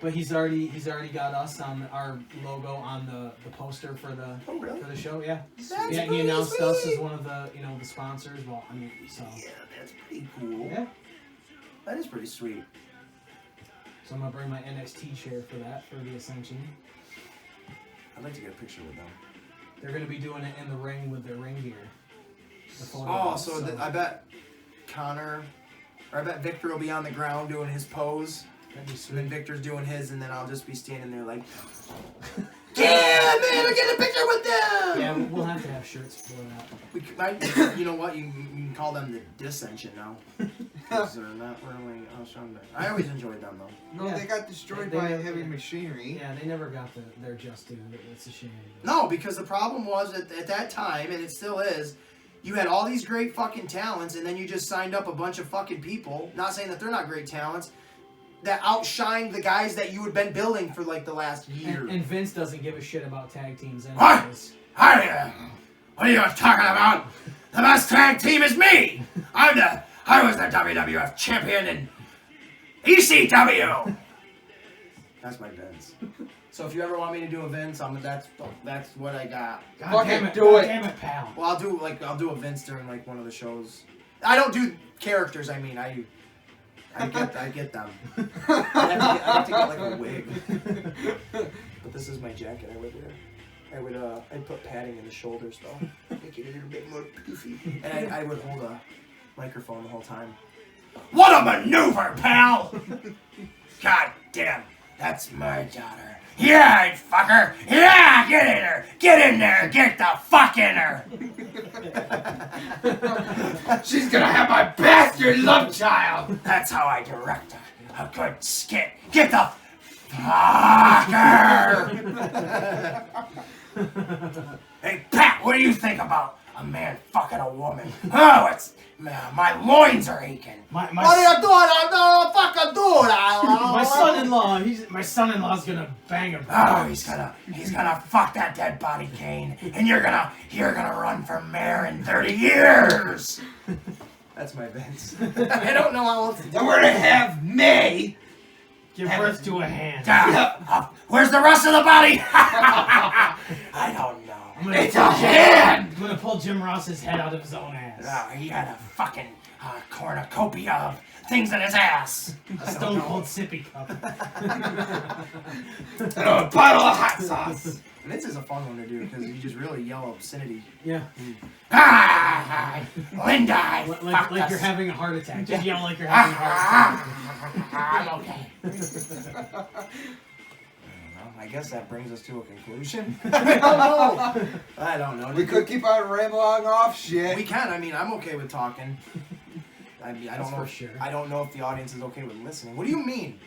But he's already got us on our logo on the poster for the for the show. Yeah. That's He announced us as one of the the sponsors. Well, I mean, so. Yeah, that's pretty cool. Yeah. That is pretty sweet. So I'm gonna bring my NXT chair for that for the Ascension. I'd like to get a picture with them. They're gonna be doing it in the ring with their ring gear. I bet I bet Victor will be on the ground doing his pose. That'd be And sweet. then Victor's doing his, and then I'll just be standing there like, yeah, man, I'm getting a picture with them! Yeah, we'll have to have shirts for that. You know what? You can call them the Dissension now. Because they're not really I always enjoyed them, though. No, Yeah. they got destroyed They by never- heavy machinery. Yeah, they never got their just due. It's a shame. No, because the problem was at that time, and it still is, you had all these great fucking talents, and then you just signed up a bunch of fucking people, not saying that they're not great talents, that outshined the guys that you had been building for like the last year. And Vince doesn't give a shit about tag teams What? anyways. Hi, what are you talking about? The best tag team is me! I was the WWF champion in ECW! That's my Vince. So if you ever want me to do a Vince, that's what I got. God damn it, do it. Damn it, pal. Well, I'll do a Vince during like one of the shows. I don't do characters. I mean, I get them. I have to get like a wig. But this is my jacket I would wear. I'd put padding in the shoulders though, make it a little bit more poofy. And I would hold a microphone the whole time. What a maneuver, pal! God damn, that's my daughter. Yeah, fucker! Yeah, get in her! Get in there! Get the fuck in her! She's gonna have my bastard love child! That's how I direct a good skit. Get the fucker! Hey, Pat, what do you think about a a man fucking a woman. Oh, it's my loins are aching. My What are you doing? I'm not fucking doing that. my son-in-law's gonna bang him. Oh, he's gonna fuck that dead body, Kane, and you're gonna run for mayor in 30 years. That's my Vince. I don't know how else to do it. And we're gonna have May give birth to a hand. Where's the rest of the body? I don't know. It's a hand! I'm gonna pull Jim Ross's head out of his own ass. He had a fucking cornucopia of things in his ass. A Stone Cold sippy cup. and a bottle of hot sauce. This is a fun one to do because you just really yell obscenity. Yeah. Linda! Like you're having a heart attack. Just yell like you're having a heart attack. I'm okay. I guess that brings us to a conclusion. I don't know. We could keep on rambling off shit. We can. I mean, I'm okay with talking. I mean, I don't know. For sure. I don't know if the audience is okay with listening. What do you mean?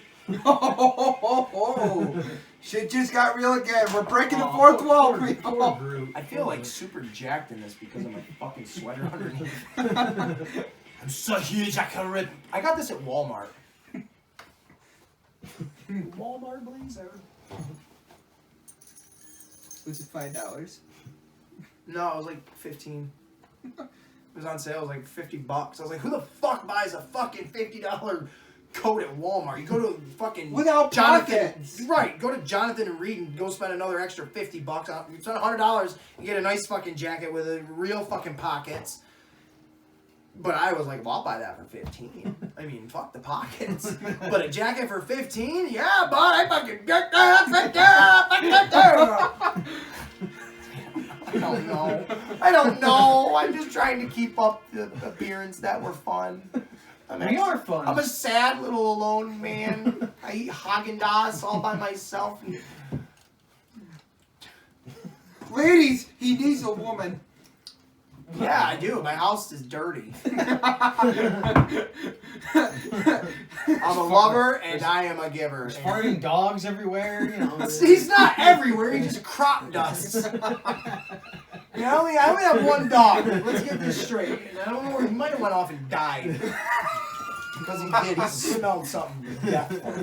Shit just got real again. We're breaking the fourth wall, people. Poor Groot. I feel like super jacked in this because of my fucking sweater underneath. I'm so huge, I can rip. I got this at Walmart. Walmart blazer. Was it $5? No, it was like 15. It was on sale. It was like $50. I was like, who the fuck buys a fucking $50 coat at Walmart? You go to fucking without Jonathan, pockets. Right? Go to Jonathan and Reed and go spend another extra $50. You spend $100, you get a nice fucking jacket with a real fucking pockets. But I was like, well, I'll buy that for 15. I mean, fuck the pockets. But a jacket for 15? Yeah, bud, I fucking get that. I don't know. I'm just trying to keep up the appearance that we're fun. We are fun. I'm a sad little alone man. I eat Haagen-Dazs all by myself. Ladies, he needs a woman. Yeah, I do. My house is dirty. I'm a lover and I am a giver. There's farting dogs everywhere. You know. He's not everywhere. He just crop dusts. You know, I only have one dog. Let's get this straight. And I don't know where he might have went off and died. Because he did. He smelled something deathful.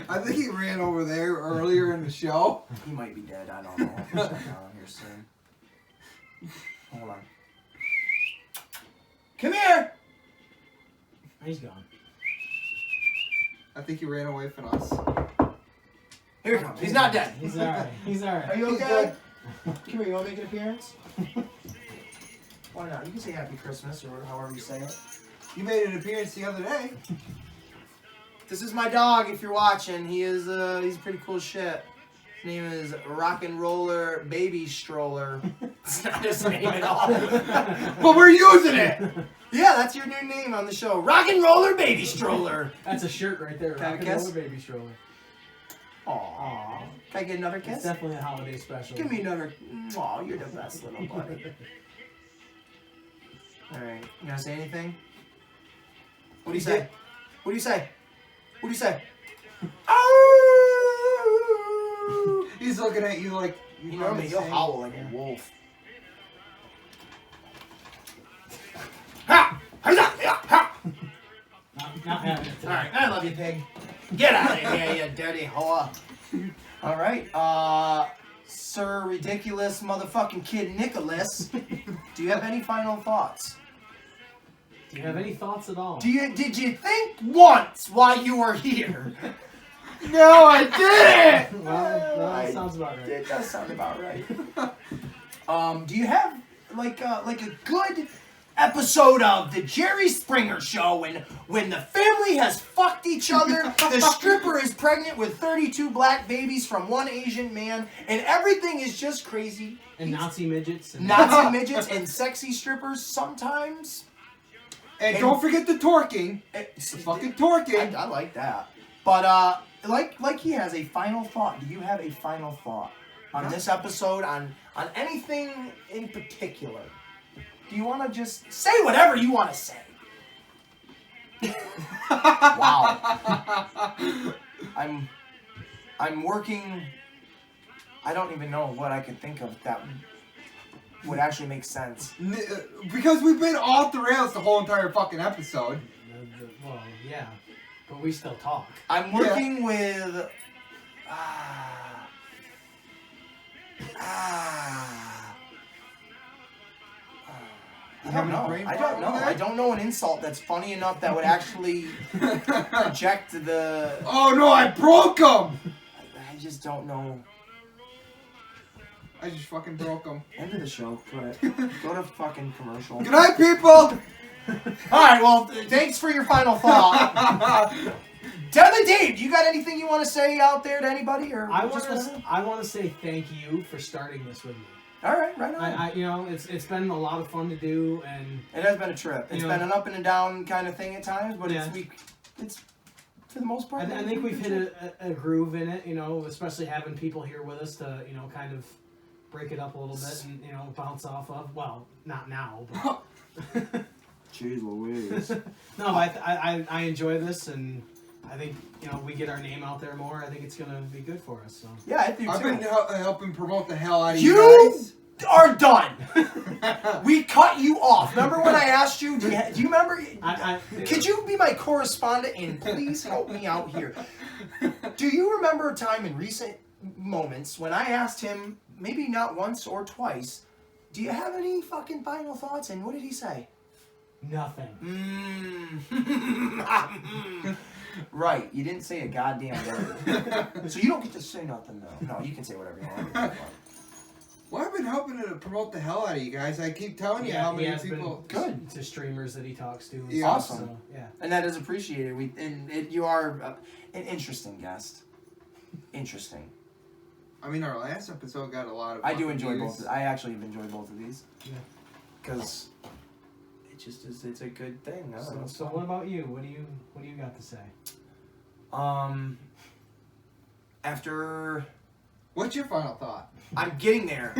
I think he ran over there earlier in the show. He might be dead. I don't know. I'll check out here soon. Hold on. Come here! He's gone. I think he ran away from us. Here he comes. He's not dead. He's alright. He's alright. Are you okay? Come here, you want to make an appearance? Why not? You can say Happy Christmas or however you say it. You made an appearance the other day. This is my dog, if you're watching. He's pretty cool shit. His name is Rock and Roller Baby Stroller. It's not his name at all. But we're using it! Yeah, that's your new name on the show. Rock and Roller Baby Stroller. That's a shirt right there. Can I Rock and kiss? Roller Baby stroller. Aww. Can I get another kiss? It's definitely a holiday special. Give me another. Aw, you're the best little buddy. Alright, you gonna say anything? What do you say? What do you say? What do you say? Oh! He's looking at you like You know me, you'll howl like a wolf. Ha! Ha! Not having it tonight. Alright, I love you, pig. Get out of here, you dirty whore. Alright, Sir Ridiculous Motherfucking Kid Nicholas, do you have any final thoughts? Do you have any thoughts at all? Did you think once while you were here? No, I didn't! Well, that sounds about right. It does sound about right. Do you have like a good episode of the Jerry Springer Show when the family has fucked each other, the stripper is pregnant with 32 black babies from one Asian man, and everything is just crazy. And Nazi midgets. And Nazi midgets and sexy strippers sometimes. And don't forget the torquing. The fucking torquing. I like that. But like he has a final thought. Do you have a final thought on this episode, on anything in particular? Do you want to just say whatever you want to say? Wow. I'm working. I don't even know what I could think of that would actually make sense. Because we've been off the rails the whole entire fucking episode. Well, yeah, but we still talk. I'm working with. I don't know. I don't know an insult that's funny enough that would actually project the. Oh no! I broke him. I just don't know. I just fucking broke him. End of the show. Go to fucking commercial. Good night, people. Alright, well, thanks for your final thought. Deadly Dave, you got anything you want to say out there to anybody? Or I want to say thank you for starting this with me. Alright, right on. You know, it's been a lot of fun to do, and it has been a trip. It's been an up and a down kind of thing at times, but it's for the most part. I think we've hit a groove in it, you know, especially having people here with us to, you know, kind of break it up a little bit and, you know, bounce off of. Well, not now, but... Jeez Louise. No, I enjoy this, and I think, you know, we get our name out there more. I think it's going to be good for us. So. Yeah, I think I've been helping promote the hell out of you guys. Are done. We cut you off. Remember when I asked you? Do you remember? Could you be my correspondent and please help me out here? Do you remember a time in recent moments when I asked him, maybe not once or twice, do you have any fucking final thoughts? And what did he say? Nothing. Right, you didn't say a goddamn word. So you don't get to say nothing, though. No, you can say whatever you want. Well, I've been helping to promote the hell out of you guys. I keep telling you how many people... Good. To streamers that he talks to. And yeah. stuff, awesome. So, yeah. And that is appreciated. You are an interesting guest. Interesting. I mean, our last episode got a lot of... I do enjoy both. I actually enjoy both of these. Yeah. Because... it's a good thing. So what about you? What do you got to say? After what's your final thought? I'm getting there.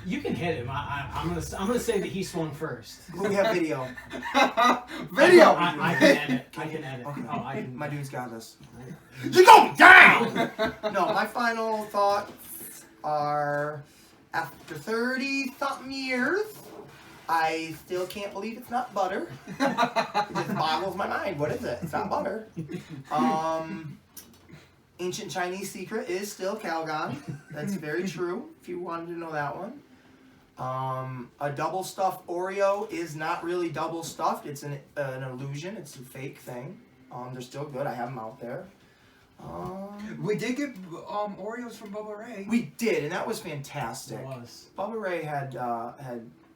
You can hit him. I'm gonna say that he swung first. We have video. Video. I can edit. I can edit. Okay. Oh, I can. My dude's got this. You go down. No, my final thoughts are after 30-something years. I still can't believe it's not butter. It just boggles my mind. What is it? It's not butter. Ancient Chinese secret is still Calgon. That's very true, if you wanted to know that one. A double stuffed Oreo is not really double stuffed. It's an illusion. It's a fake thing. They're still good. I have them out there. We did get Oreos from Bubba Ray. We did, and that was fantastic. It was. Bubba Ray had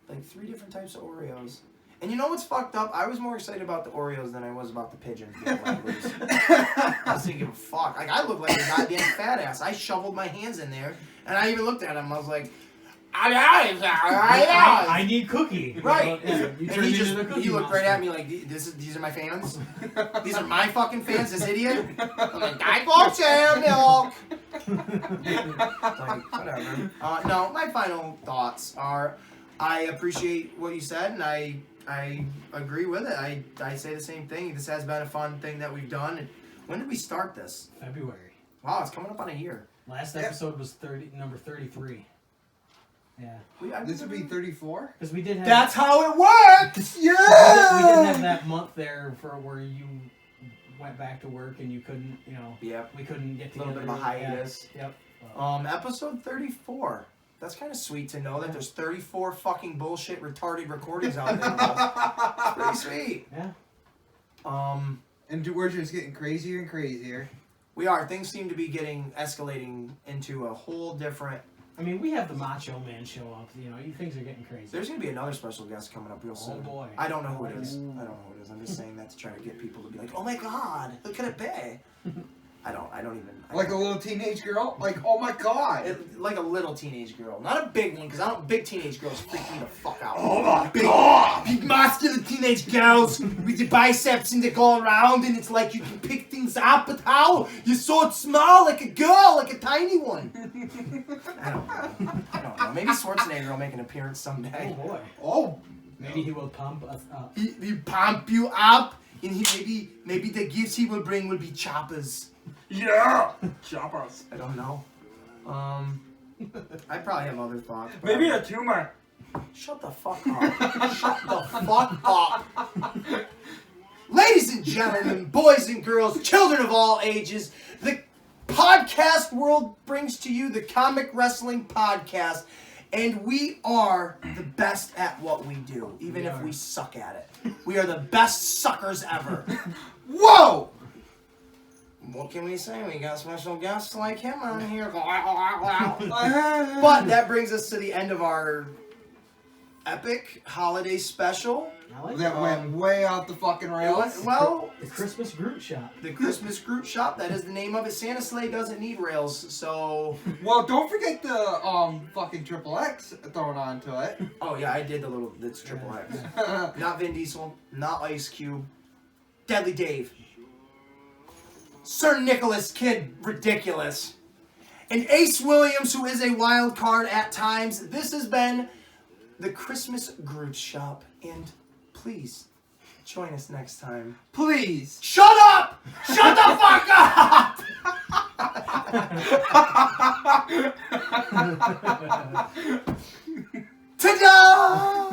like 3 different types of Oreos. And you know what's fucked up? I was more excited about the Oreos than I was about the pigeons being let loose. I didn't give a fuck. Like, I looked like a goddamn fat ass. I shoveled my hands in there, and I even looked at him. I was like, I need cookie. Right. Yeah, And he looked right at me like, these are my fans? These are my fucking fans, this idiot? I'm like, I bought jam milk. Like, whatever. No, my final thoughts are, I appreciate what you said, and I agree with it. I say the same thing. This has been a fun thing that we've done. When did we start this? February. Wow, it's coming up on a year. Last episode was number 33. Yeah. This would be 34? Because we did have... That's how it works! Yeah! We didn't have that month there for where you went back to work and you couldn't, you know... Yep. We couldn't get together. A little bit of a hiatus. Yep. Episode 34. That's kind of sweet to know that there's 34 fucking bullshit retarded recordings out there. It's pretty sweet. Yeah. And we're just getting crazier and crazier. We are. Things seem to be escalating into a whole different... I mean, we have the Macho Man show up. You know, things are getting crazy. There's going to be another special guest coming up real soon. Oh, boy. I don't know who it is. I'm just saying that to try to get people to be like, oh my god, who could it be? I don't even... Like a little teenage girl? Like, oh my god! Like a little teenage girl. Not a big one, because big teenage girls freak me the fuck out. Oh my god! Big muscular teenage girls with the biceps and they go around and it's like you can pick things up, but how? You're so small, like a girl, like a tiny one. I don't know. Maybe Schwarzenegger will make an appearance someday. Oh boy. Oh. Maybe he will pump us up. He pump you up, and maybe the gifts he will bring will be choppers. Yeah! Choppers. I don't know. I probably have other thoughts. Maybe a tumor. Shut the fuck up. Shut the fuck up. Ladies and gentlemen, boys and girls, children of all ages, the podcast world brings to you the Comic Wrestling Podcast, and we are the best at what we do, even if we suck at it. We are the best suckers ever. Whoa! What can we say? We got special guests like him on here. But that brings us to the end of our epic holiday special. That went way off the fucking rails. Well, the Christmas Groot shop. The Christmas Groot shop, that is the name of it. Santa Sleigh doesn't need rails, so... Well, don't forget the fucking Triple X thrown onto it. Oh yeah, I did the little... It's Triple X. Not Vin Diesel, not Ice Cube. Deadly Dave. Sir Nicholas Kid Ridiculous. And Ace Williams, who is a wild card at times. This has been the Christmas Groot shop, and please join us next time. Please. Shut up! Shut the fuck up! Ta-da!